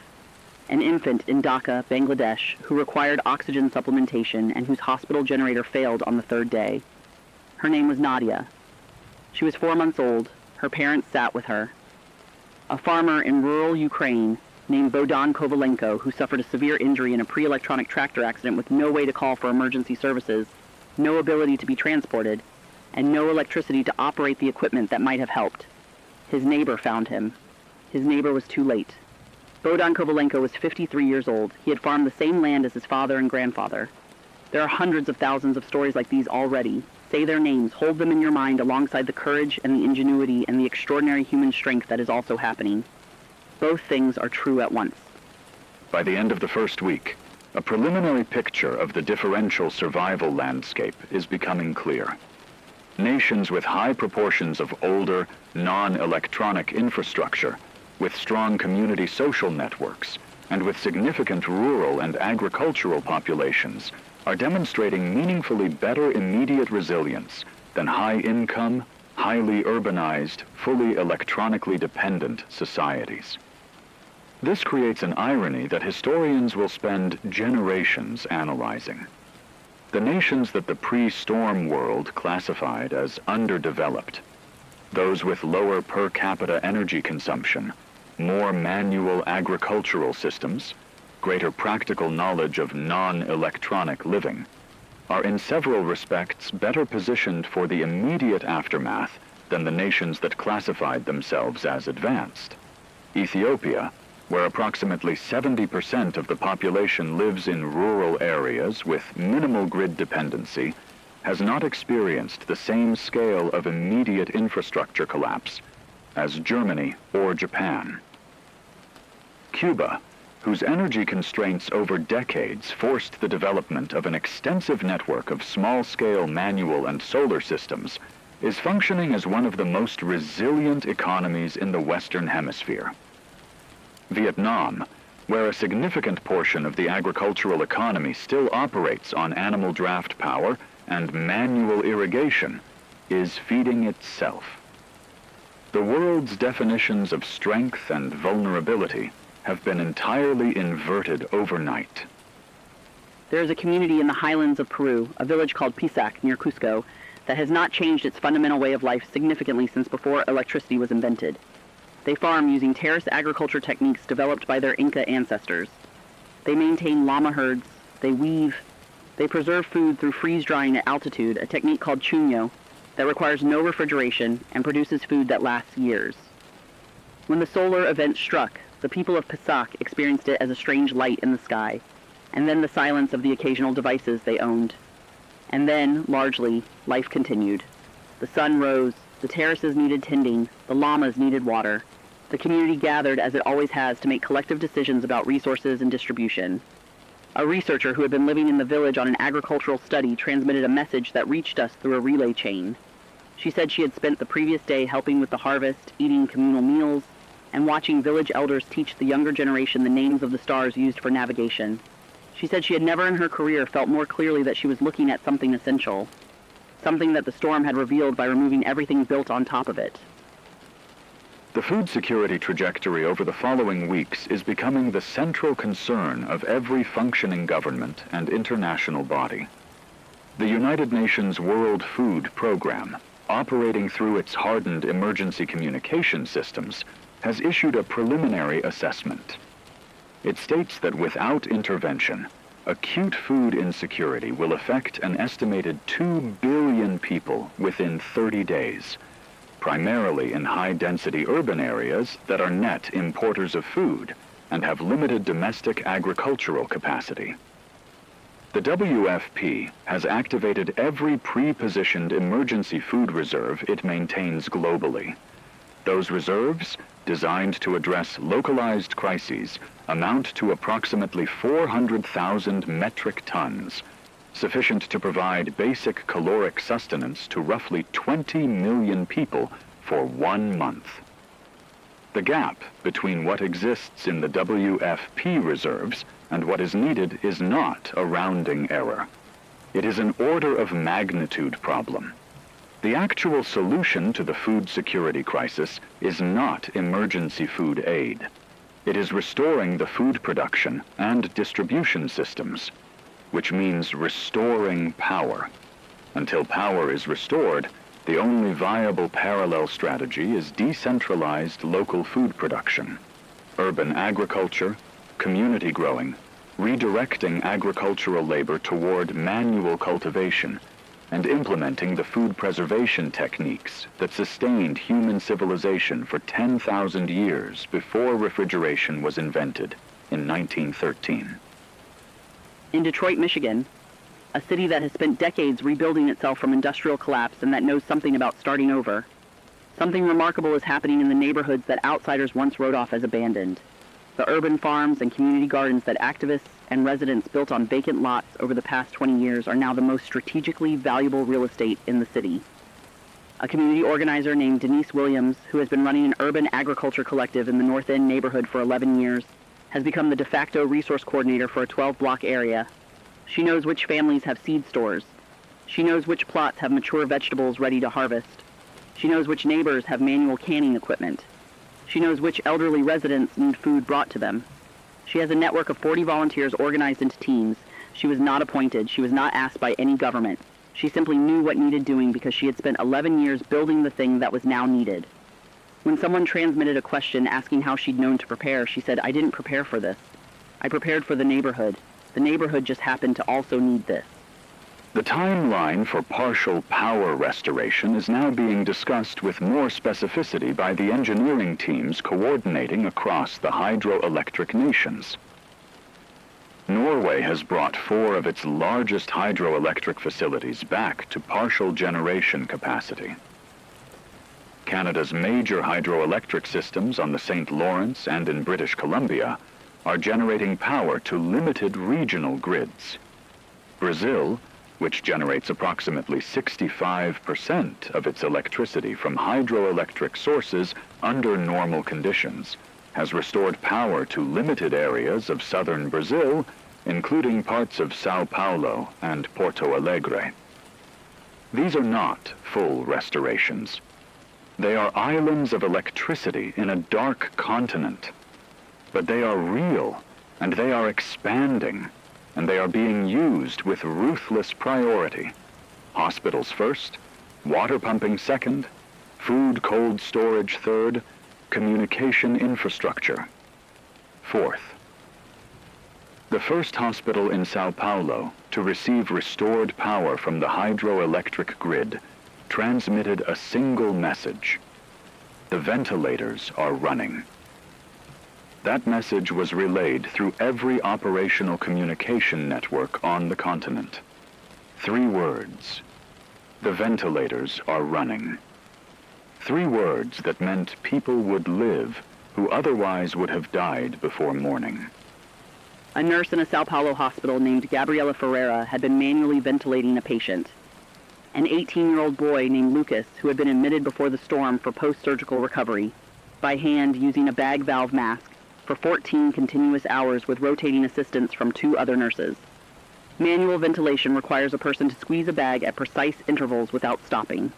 an infant in Dhaka, Bangladesh, who required oxygen supplementation and whose hospital generator failed on the 3rd day. Her name was Nadia. She was 4 months old. Her parents sat with her. A farmer in rural Ukraine named Bohdan Kovalenko, who suffered a severe injury in a pre-electronic tractor accident with no way to call for emergency services, no ability to be transported, and no electricity to operate the equipment that might have helped. His neighbor found him. His neighbor was too late. Bohdan Kovalenko was 53 years old. He had farmed the same land as his father and grandfather. There are hundreds of thousands of stories like these already. Say their names, hold them in your mind alongside the courage and the ingenuity and the extraordinary human strength that is also happening. Both things are true at once. By the end of the first week, a preliminary picture of the differential survival landscape is becoming clear. Nations with high proportions of older, non-electronic infrastructure, with strong community social networks, and with significant rural and agricultural populations, are demonstrating meaningfully better immediate resilience than high-income, highly urbanized, fully electronically dependent societies. This creates an irony that historians will spend generations analyzing. The nations that the pre-storm world classified as underdeveloped, those with lower per capita energy consumption, more manual agricultural systems, greater practical knowledge of non-electronic living, are in several respects better positioned for the immediate aftermath than the nations that classified themselves as advanced. Ethiopia, where approximately 70% of the population lives in rural areas with minimal grid dependency, has not experienced the same scale of immediate infrastructure collapse as Germany or Japan. Cuba, whose energy constraints over decades forced the development of an extensive network of small-scale manual and solar systems, is functioning as one of the most resilient economies in the Western Hemisphere. Vietnam, where a significant portion of the agricultural economy still operates on animal draft power and manual irrigation, is feeding itself. The world's definitions of strength and vulnerability have been entirely inverted overnight. There is a community in the highlands of Peru, a village called Pisac near Cusco, that has not changed its fundamental way of life significantly since before electricity was invented. They farm using terrace agriculture techniques developed by their Inca ancestors. They maintain llama herds, they weave, they preserve food through freeze-drying at altitude, a technique called chuño that requires no refrigeration and produces food that lasts years. When the solar event struck, the people of Pisac experienced it as a strange light in the sky, and then the silence of the occasional devices they owned. And then, largely, life continued. The sun rose, The terraces needed tending. The llamas needed water. The community gathered, as it always has, to make collective decisions about resources and distribution. A researcher who had been living in the village on an agricultural study transmitted a message that reached us through a relay chain. She said she had spent the previous day helping with the harvest, eating communal meals, and watching village elders teach the younger generation the names of the stars used for navigation. She said she had never in her career felt more clearly that she was looking at something essential, something that the storm had revealed by removing everything built on top of it. The food security trajectory over the following weeks is becoming the central concern of every functioning government and international body. The United Nations World Food Program, operating through its hardened emergency communication systems, has issued a preliminary assessment. It states that without intervention, acute food insecurity will affect an estimated 2 billion people within 30 days, primarily in high-density urban areas that are net importers of food and have limited domestic agricultural capacity. The WFP has activated every pre-positioned emergency food reserve it maintains globally. Those reserves, designed to address localized crises, amount to approximately 400,000 metric tons, sufficient to provide basic caloric sustenance to roughly 20 million people for 1 month. The gap between what exists in the WFP reserves and what is needed is not a rounding error. It is an order of magnitude problem. The actual solution to the food security crisis is not emergency food aid. It is restoring the food production and distribution systems, which means restoring power. Until power is restored, the only viable parallel strategy is decentralized local food production, urban agriculture, community growing, redirecting agricultural labor toward manual cultivation, and implementing the food preservation techniques that sustained human civilization for 10,000 years before refrigeration was invented in 1913. In Detroit, Michigan, a city that has spent decades rebuilding itself from industrial collapse and that knows something about starting over, something remarkable is happening in the neighborhoods that outsiders once wrote off as abandoned. The urban farms and community gardens that activists and residents built on vacant lots over the past 20 years are now the most strategically valuable real estate in the city. A community organizer named Denise Williams, who has been running an urban agriculture collective in the North End neighborhood for 11 years, has become the de facto resource coordinator for a 12-block area. She knows which families have seed stores. She knows which plots have mature vegetables ready to harvest. She knows which neighbors have manual canning equipment. She knows which elderly residents need food brought to them. She has a network of 40 volunteers organized into teams. She was not appointed. She was not asked by any government. She simply knew what needed doing because she had spent 11 years building the thing that was now needed. When someone transmitted a question asking how she'd known to prepare, she said, "I didn't prepare for this. I prepared for the neighborhood. The neighborhood just happened to also need this." The timeline for partial power restoration is now being discussed with more specificity by the engineering teams coordinating across the hydroelectric nations. Norway has brought 4 of its largest hydroelectric facilities back to partial generation capacity. Canada's major hydroelectric systems on the St. Lawrence and in British Columbia are generating power to limited regional grids. Brazil, which generates approximately 65% of its electricity from hydroelectric sources under normal conditions, has restored power to limited areas of southern Brazil, including parts of Sao Paulo and Porto Alegre. These are not full restorations. They are islands of electricity in a dark continent. But they are real, and they are expanding, and they are being used with ruthless priority. Hospitals first, water pumping second, food cold storage third, communication infrastructure fourth. The first hospital in Sao Paulo to receive restored power from the hydroelectric grid transmitted a single message: the ventilators are running. That message was relayed through every operational communication network on the continent. 3 words: the ventilators are running. 3 words that meant people would live who otherwise would have died before morning. A nurse in a Sao Paulo hospital named Gabriela Ferreira had been manually ventilating a patient. An 18-year-old boy named Lucas, who had been admitted before the storm for post-surgical recovery, by hand using a bag valve mask, for 14 continuous hours with rotating assistance from 2 other nurses. Manual ventilation requires a person to squeeze a bag at precise intervals without stopping.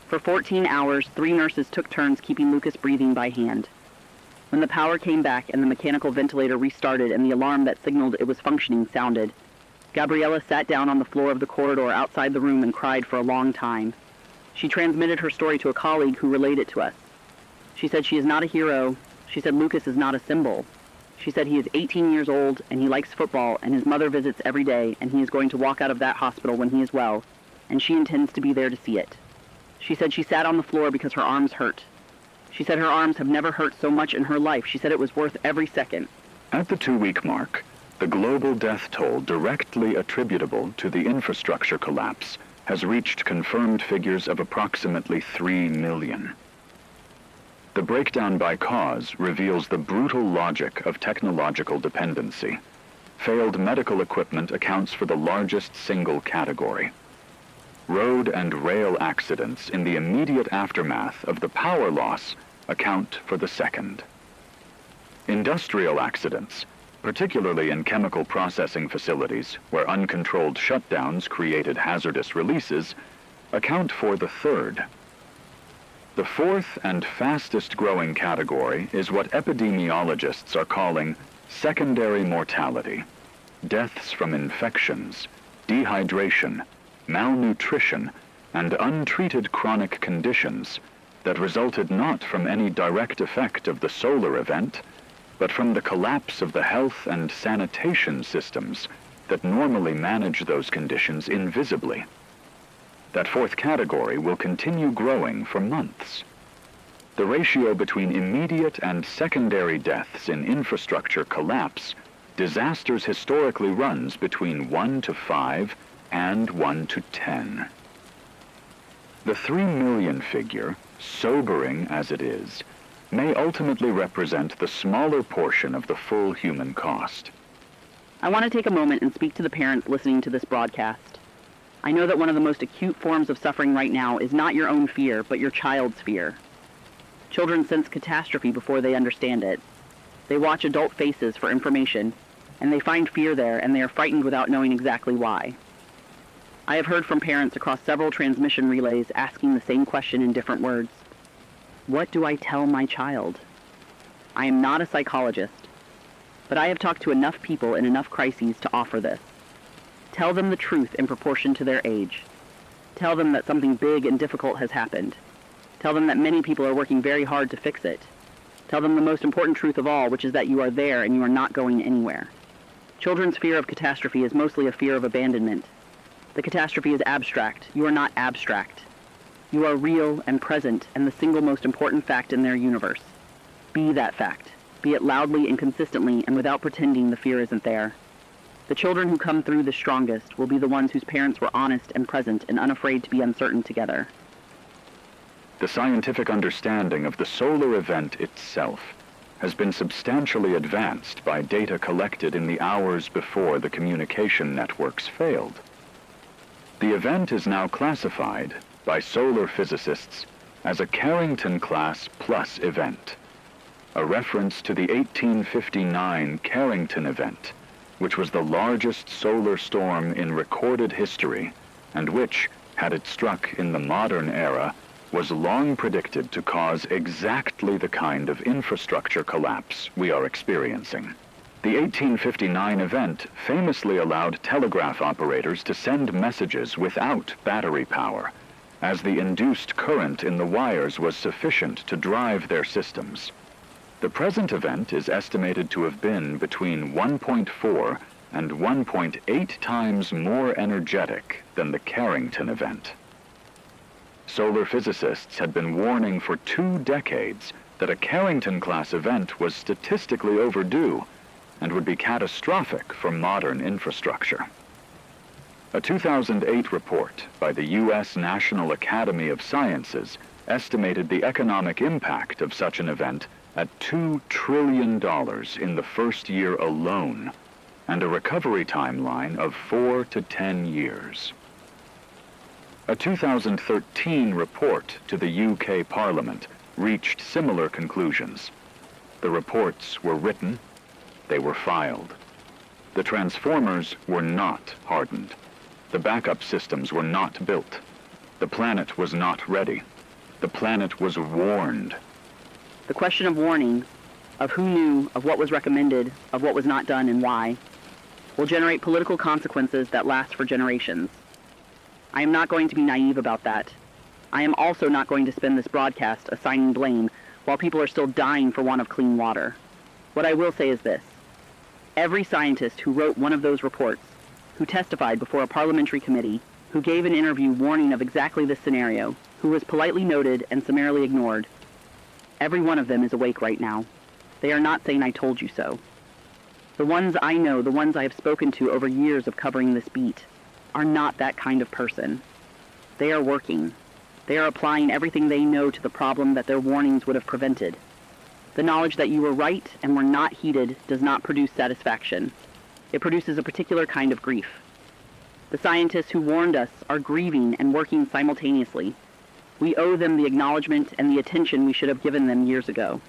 For 14 hours, 3 nurses took turns keeping Lucas breathing by hand. When the power came back and the mechanical ventilator restarted and the alarm that signaled it was functioning sounded, Gabriela sat down on the floor of the corridor outside the room and cried for a long time. She transmitted her story to a colleague who relayed it to us. She said she is not a hero. She said Lucas is not a symbol. She said he is 18 years old and he likes football and his mother visits every day and he is going to walk out of that hospital when he is well, and she intends to be there to see it. She said she sat on the floor because her arms hurt. She said her arms have never hurt so much in her life. She said it was worth every second. At the 2-week mark, the global death toll directly attributable to the infrastructure collapse has reached confirmed figures of approximately 3 million. The breakdown by cause reveals the brutal logic of technological dependency. Failed medical equipment accounts for the largest single category. Road and rail accidents in the immediate aftermath of the power loss account for the second. Industrial accidents, particularly in chemical processing facilities where uncontrolled shutdowns created hazardous releases, account for the third. The 4th and fastest growing category is what epidemiologists are calling secondary mortality, deaths from infections, dehydration, malnutrition, and untreated chronic conditions that resulted not from any direct effect of the solar event, but from the collapse of the health and sanitation systems that normally manage those conditions invisibly. That 4th category will continue growing for months. The ratio between immediate and secondary deaths in infrastructure collapse disasters historically runs between 1 to 5 and 1 to 10. The 3 million figure, sobering as it is, may ultimately represent the smaller portion of the full human cost. I want to take a moment and speak to the parents listening to this broadcast. I know that one of the most acute forms of suffering right now is not your own fear, but your child's fear. Children sense catastrophe before they understand it. They watch adult faces for information, and they find fear there, and they are frightened without knowing exactly why. I have heard from parents across several transmission relays asking the same question in different words. What do I tell my child? I am not a psychologist, but I have talked to enough people in enough crises to offer this. Tell them the truth in proportion to their age. Tell them that something big and difficult has happened. Tell them that many people are working very hard to fix it. Tell them the most important truth of all, which is that you are there and you are not going anywhere. Children's fear of catastrophe is mostly a fear of abandonment. The catastrophe is abstract. You are not abstract. You are real and present and the single most important fact in their universe. Be that fact. Be it loudly and consistently and without pretending the fear isn't there. The children who come through the strongest will be the ones whose parents were honest and present and unafraid to be uncertain together. The scientific understanding of the solar event itself has been substantially advanced by data collected in the hours before the communication networks failed. The event is now classified by solar physicists as a Carrington-class plus event, a reference to the 1859 Carrington event, which was the largest solar storm in recorded history, and which, had it struck in the modern era, was long predicted to cause exactly the kind of infrastructure collapse we are experiencing. The 1859 event famously allowed telegraph operators to send messages without battery power, as the induced current in the wires was sufficient to drive their systems. The present event is estimated to have been between 1.4 and 1.8 times more energetic than the Carrington event. Solar physicists had been warning for 2 decades that a Carrington-class event was statistically overdue and would be catastrophic for modern infrastructure. A 2008 report by the U.S. National Academy of Sciences estimated the economic impact of such an event at $2 trillion in the first year alone, and a recovery timeline of 4 to 10 years. A 2013 report to the UK Parliament reached similar conclusions. The reports were written, they were filed. The transformers were not hardened. The backup systems were not built. The planet was not ready. The planet was warned. The question of warning, of who knew, of what was recommended, of what was not done and why, will generate political consequences that last for generations. I am not going to be naive about that. I am also not going to spend this broadcast assigning blame while people are still dying for want of clean water. What I will say is this. Every scientist who wrote one of those reports, who testified before a parliamentary committee, who gave an interview warning of exactly this scenario, who was politely noted and summarily ignored, every one of them is awake right now. They are not saying I told you so. The ones I know, the ones I have spoken to over years of covering this beat, are not that kind of person. They are working. They are applying everything they know to the problem that their warnings would have prevented. The knowledge that you were right and were not heeded does not produce satisfaction. It produces a particular kind of grief. The scientists who warned us are grieving and working simultaneously. We owe them the acknowledgement and the attention we should have given them years ago.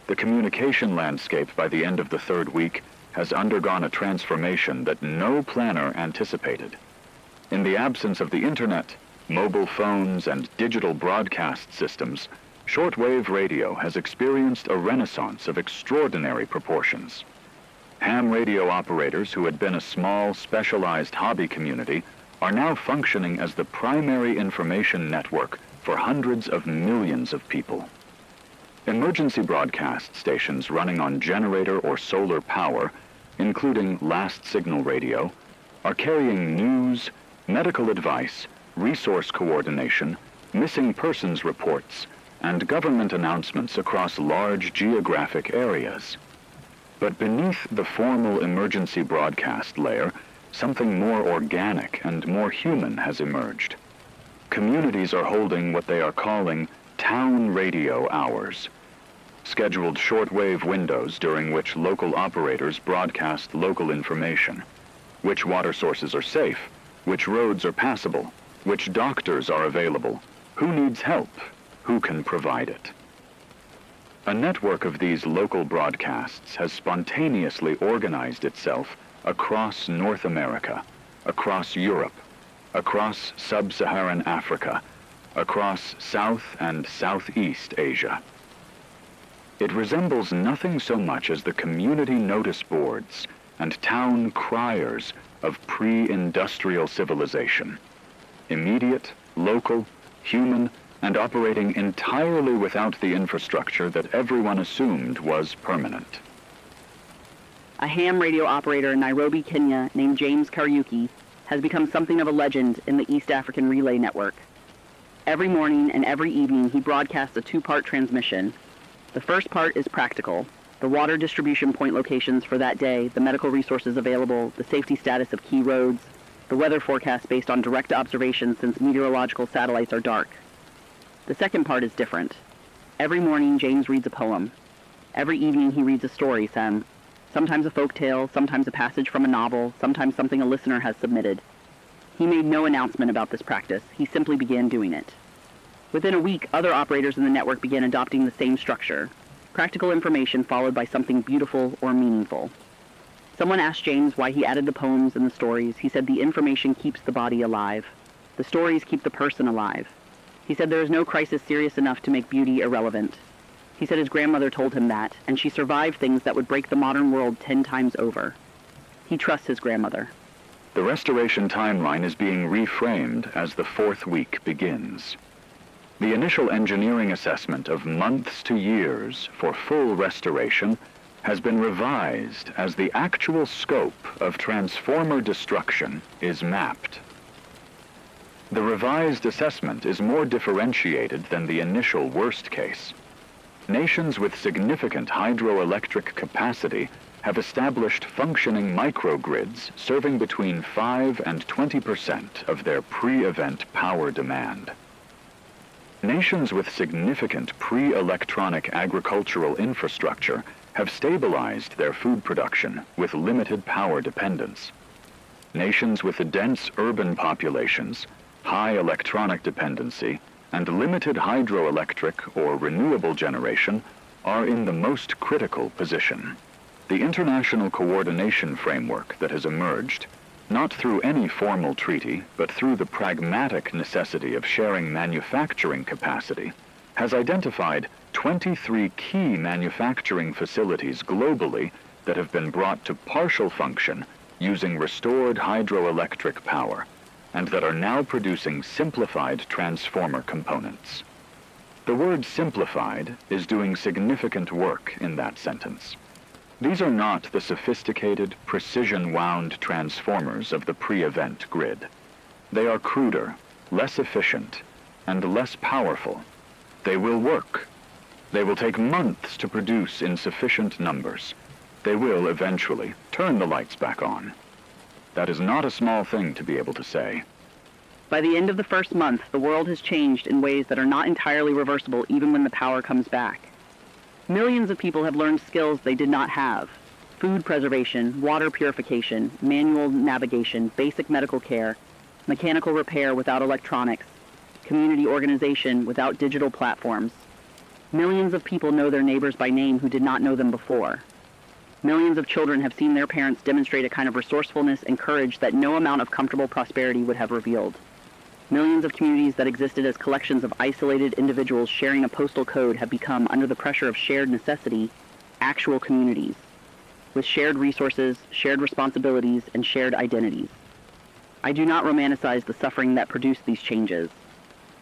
The communication landscape by the end of the third week has undergone a transformation that no planner anticipated. In the absence of the internet, mobile phones, and digital broadcast systems, shortwave radio has experienced a renaissance of extraordinary proportions. Ham radio operators who had been a small, specialized hobby community are now functioning as the primary information network for hundreds of millions of people. Emergency broadcast stations running on generator or solar power, including last signal radio, are carrying news, medical advice, resource coordination, missing persons reports, and government announcements across large geographic areas. But beneath the formal emergency broadcast layer, something more organic and more human has emerged. Communities are holding what they are calling town radio hours, scheduled shortwave windows during which local operators broadcast local information. Which water sources are safe, which roads are passable, which doctors are available, who needs help, who can provide it. A network of these local broadcasts has spontaneously organized itself across North America, across Europe, across sub-Saharan Africa, across South and Southeast Asia. It resembles nothing so much as the community notice boards and town criers of pre-industrial civilization. Immediate, local, human, and operating entirely without the infrastructure that everyone assumed was permanent. A ham radio operator in Nairobi, Kenya, named James Kariuki, has become something of a legend in the East African Relay Network. Every morning and every evening he broadcasts a two-part transmission. The first part is practical, the water distribution point locations for that day, the medical resources available, the safety status of key roads, the weather forecast based on direct observation since meteorological satellites are dark. The second part is different. Every morning James reads a poem. Every evening he reads a story, sometimes a folk tale, sometimes a passage from a novel, sometimes something a listener has submitted. He made no announcement about this practice. He simply began doing it. Within a week, other operators in the network began adopting the same structure. Practical information followed by something beautiful or meaningful. Someone asked James why he added the poems and the stories. He said the information keeps the body alive. The stories keep the person alive. He said there is no crisis serious enough to make beauty irrelevant. He said his grandmother told him that, and she survived things that would break the modern world 10 times over. He trusts his grandmother. The restoration timeline is being reframed as the fourth week begins. The initial engineering assessment of months to years for full restoration has been revised as the actual scope of transformer destruction is mapped. The revised assessment is more differentiated than the initial worst case. Nations with significant hydroelectric capacity have established functioning microgrids serving between 5 and 20% of their pre-event power demand. Nations with significant pre-electronic agricultural infrastructure have stabilized their food production with limited power dependence. Nations with dense urban populations, high electronic dependency, and limited hydroelectric or renewable generation are in the most critical position. The international coordination framework that has emerged, not through any formal treaty, but through the pragmatic necessity of sharing manufacturing capacity, has identified 23 key manufacturing facilities globally that have been brought to partial function using restored hydroelectric power, and that are now producing simplified transformer components. The word simplified is doing significant work in that sentence. These are not the sophisticated, precision-wound transformers of the pre-event grid. They are cruder, less efficient, and less powerful. They will work. They will take months to produce in sufficient numbers. They will eventually turn the lights back on. That is not a small thing to be able to say. By the end of the first month, the world has changed in ways that are not entirely reversible even when the power comes back. Millions of people have learned skills they did not have: food preservation, water purification, manual navigation, basic medical care, mechanical repair without electronics, community organization without digital platforms. Millions of people know their neighbors by name who did not know them before. Millions of children have seen their parents demonstrate a kind of resourcefulness and courage that no amount of comfortable prosperity would have revealed. Millions of communities that existed as collections of isolated individuals sharing a postal code have become, under the pressure of shared necessity, actual communities, with shared resources, shared responsibilities, and shared identities. I do not romanticize the suffering that produced these changes.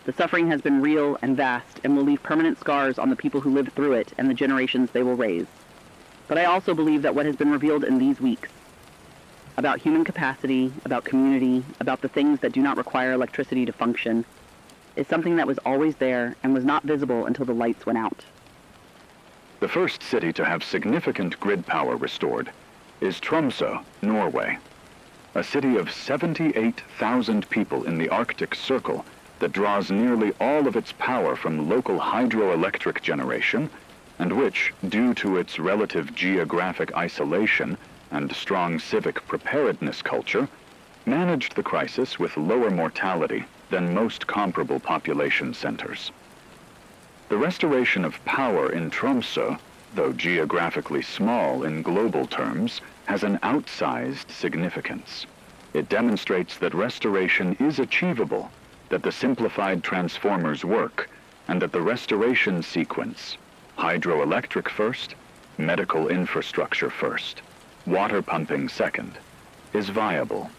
The suffering has been real and vast and will leave permanent scars on the people who lived through it and the generations they will raise. But I also believe that what has been revealed in these weeks, about human capacity, about community, about the things that do not require electricity to function, is something that was always there and was not visible until the lights went out. The first city to have significant grid power restored is Tromsø, Norway, a city of 78,000 people in the Arctic Circle that draws nearly all of its power from local hydroelectric generation, and which, due to its relative geographic isolation and strong civic preparedness culture, managed the crisis with lower mortality than most comparable population centers. The restoration of power in Tromsø, though geographically small in global terms, has an outsized significance. It demonstrates that restoration is achievable, that the simplified transformers work, and that the restoration sequence, hydroelectric first, medical infrastructure first, water pumping second, is viable.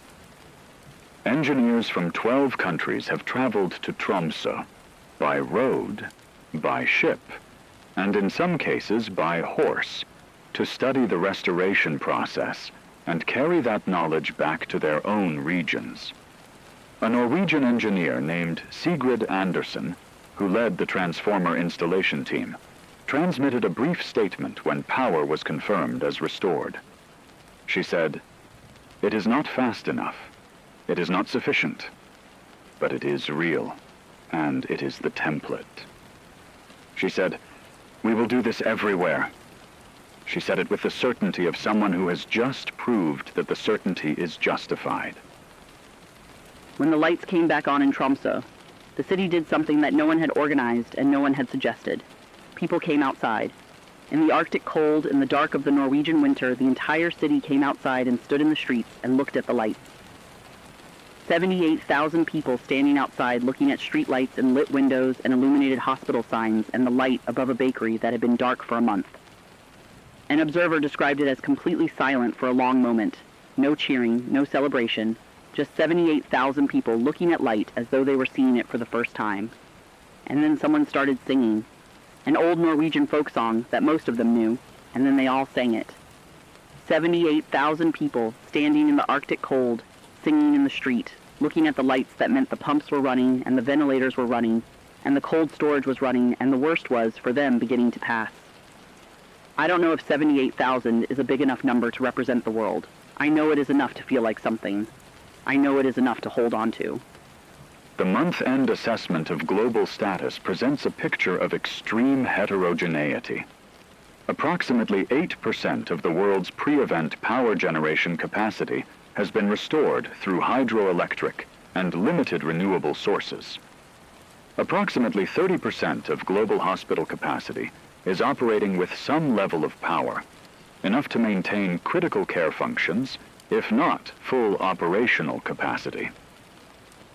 Engineers from 12 countries have traveled to Tromsø by road, by ship, and in some cases by horse, to study the restoration process and carry that knowledge back to their own regions. A Norwegian engineer named Sigrid Andersen, who led the transformer installation team, transmitted a brief statement when power was confirmed as restored. She said, "It is not fast enough. It is not sufficient. But it is real, and it is the template." She said, "We will do this everywhere." She said it with the certainty of someone who has just proved that the certainty is justified. When the lights came back on in Tromsø, the city did something that no one had organized and no one had suggested. People came outside. In the Arctic cold, in the dark of the Norwegian winter, the entire city came outside and stood in the streets and looked at the lights. 78,000 people standing outside looking at street lights and lit windows and illuminated hospital signs and the light above a bakery that had been dark for a month. An observer described it as completely silent for a long moment. No cheering, no celebration, just 78,000 people looking at light as though they were seeing it for the first time. And then someone started singing, an old Norwegian folk song that most of them knew, and then they all sang it. 78,000 people standing in the Arctic cold, singing in the street, looking at the lights that meant the pumps were running and the ventilators were running, and the cold storage was running, and the worst was, for them, beginning to pass. I don't know if 78,000 is a big enough number to represent the world. I know it is enough to feel like something. I know it is enough to hold on to. The month-end assessment of global status presents a picture of extreme heterogeneity. Approximately 8% of the world's pre-event power generation capacity has been restored through hydroelectric and limited renewable sources. Approximately 30% of global hospital capacity is operating with some level of power, enough to maintain critical care functions, if not full operational capacity.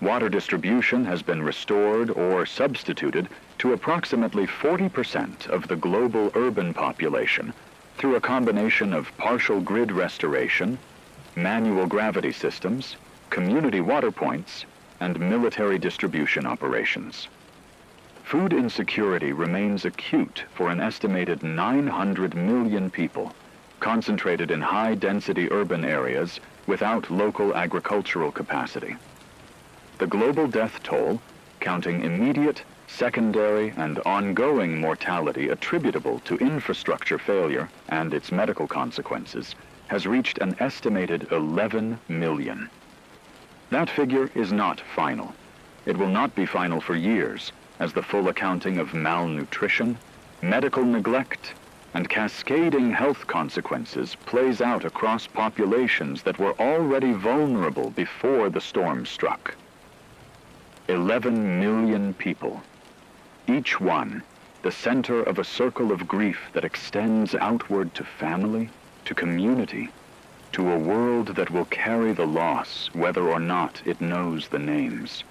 Water distribution has been restored or substituted to approximately 40% of the global urban population through a combination of partial grid restoration, manual gravity systems, community water points, and military distribution operations. Food insecurity remains acute for an estimated 900 million people, concentrated in high-density urban areas without local agricultural capacity. The global death toll, counting immediate, secondary, and ongoing mortality attributable to infrastructure failure and its medical consequences, has reached an estimated 11 million. That figure is not final. It will not be final for years, as the full accounting of malnutrition, medical neglect, and cascading health consequences plays out across populations that were already vulnerable before the storm struck. 11 million people, each one the center of a circle of grief that extends outward to family, to community, to a world that will carry the loss whether or not it knows the names.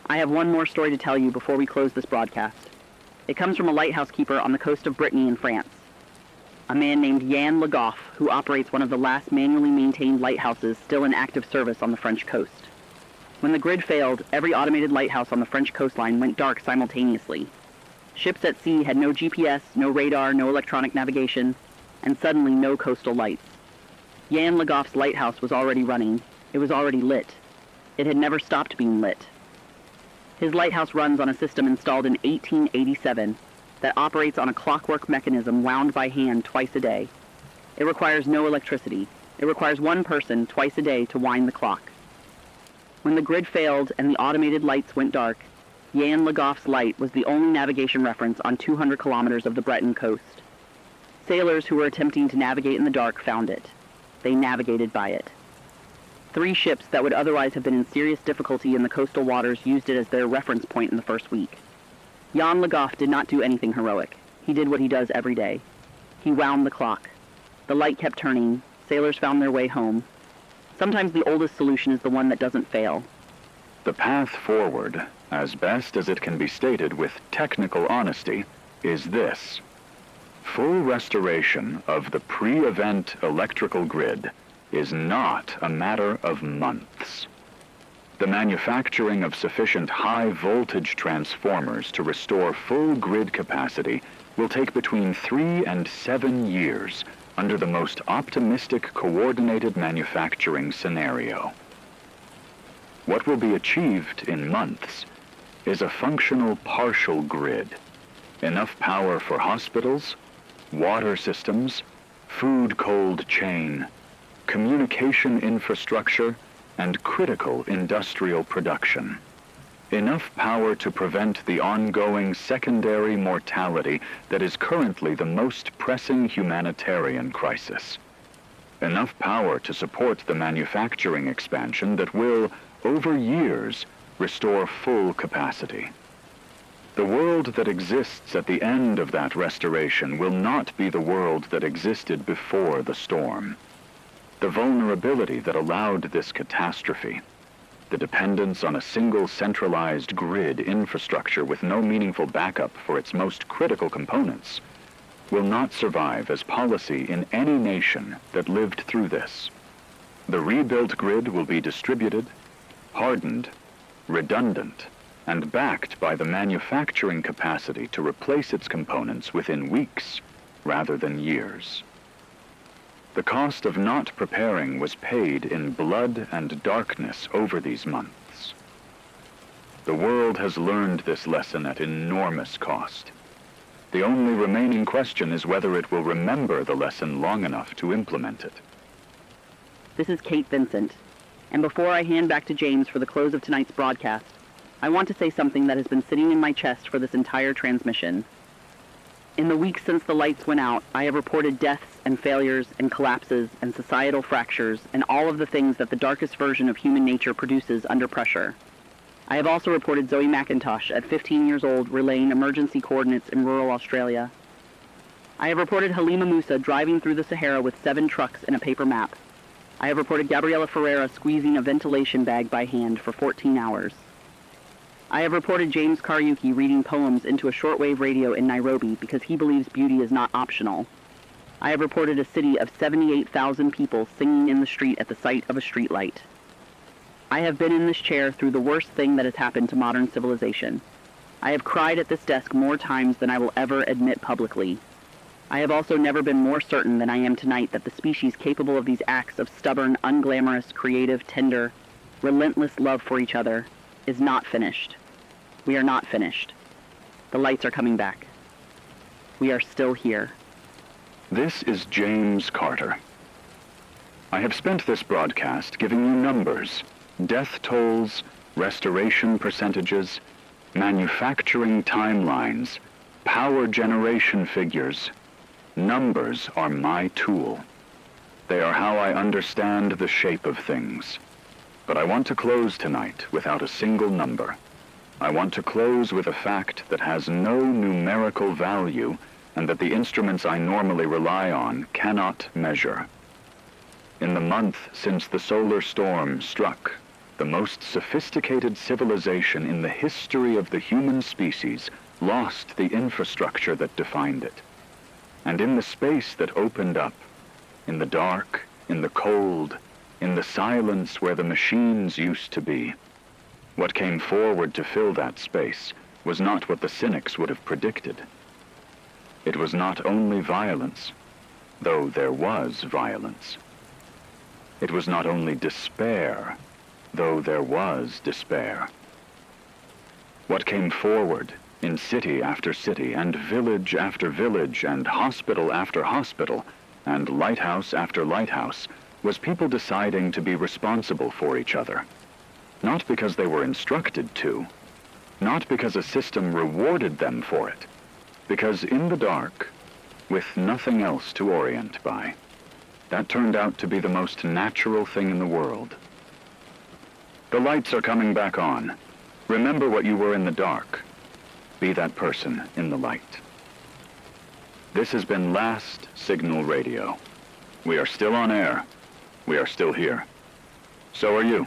I have one more story to tell you before we close this broadcast. It comes from a lighthouse keeper on the coast of Brittany in France, a man named Yann Le Goff, who operates one of the last manually maintained lighthouses still in active service on the French coast. When the grid failed, every automated lighthouse on the French coastline went dark simultaneously. Ships at sea had no GPS, no radar, no electronic navigation, and suddenly no coastal lights. Yann Le Goff's lighthouse was already running. It was already lit. It had never stopped being lit. His lighthouse runs on a system installed in 1887 that operates on a clockwork mechanism wound by hand twice a day. It requires no electricity. It requires one person twice a day to wind the clock. When the grid failed and the automated lights went dark, Yann Le Goff's light was the only navigation reference on 200 kilometers of the Breton coast. Sailors who were attempting to navigate in the dark found it. They navigated by it. 3 ships that would otherwise have been in serious difficulty in the coastal waters used it as their reference point in the first week. Yann Le Goff did not do anything heroic. He did what he does every day. He wound the clock. The light kept turning. Sailors found their way home. Sometimes the oldest solution is the one that doesn't fail. The path forward, as best as it can be stated with technical honesty, is this: full restoration of the pre-event electrical grid is not a matter of months. The manufacturing of sufficient high-voltage transformers to restore full grid capacity will take between 3 and 7 years under the most optimistic coordinated manufacturing scenario. What will be achieved in months is a functional partial grid, enough power for hospitals, water systems, food cold chain, communication infrastructure, and critical industrial production. Enough power to prevent the ongoing secondary mortality that is currently the most pressing humanitarian crisis. Enough power to support the manufacturing expansion that will, over years, restore full capacity. The world that exists at the end of that restoration will not be the world that existed before the storm. The vulnerability that allowed this catastrophe, the dependence on a single centralized grid infrastructure with no meaningful backup for its most critical components, will not survive as policy in any nation that lived through this. The rebuilt grid will be distributed, hardened, redundant, and backed by the manufacturing capacity to replace its components within weeks rather than years. The cost of not preparing was paid in blood and darkness over these months. The world has learned this lesson at enormous cost. The only remaining question is whether it will remember the lesson long enough to implement it. This is Kate Vincent, and before I hand back to James for the close of tonight's broadcast, I want to say something that has been sitting in my chest for this entire transmission. In the weeks since the lights went out, I have reported deaths and failures and collapses and societal fractures and all of the things that the darkest version of human nature produces under pressure. I have also reported Zoe McIntosh at 15 years old relaying emergency coordinates in rural Australia. I have reported Halima Musa driving through the Sahara with 7 trucks and a paper map. I have reported Gabriela Ferreira squeezing a ventilation bag by hand for 14 hours. I have reported James Kariuki reading poems into a shortwave radio in Nairobi because he believes beauty is not optional. I have reported a city of 78,000 people singing in the street at the sight of a streetlight. I have been in this chair through the worst thing that has happened to modern civilization. I have cried at this desk more times than I will ever admit publicly. I have also never been more certain than I am tonight that the species capable of these acts of stubborn, unglamorous, creative, tender, relentless love for each other is not finished. We are not finished. The lights are coming back. We are still here. This is James Carter. I have spent this broadcast giving you numbers, death tolls, restoration percentages, manufacturing timelines, power generation figures. Numbers are my tool. They are how I understand the shape of things. But I want to close tonight without a single number. I want to close with a fact that has no numerical value and that the instruments I normally rely on cannot measure. In the month since the solar storm struck, the most sophisticated civilization in the history of the human species lost the infrastructure that defined it. And in the space that opened up, in the dark, in the cold, in the silence where the machines used to be, what came forward to fill that space was not what the cynics would have predicted. It was not only violence, though there was violence. It was not only despair, though there was despair. What came forward in city after city, and village after village, and hospital after hospital, and lighthouse after lighthouse, was people deciding to be responsible for each other. Not because they were instructed to, not because a system rewarded them for it, because in the dark, with nothing else to orient by, that turned out to be the most natural thing in the world. The lights are coming back on. Remember what you were in the dark. Be that person in the light. This has been Last Signal Radio. We are still on air. We are still here. So are you.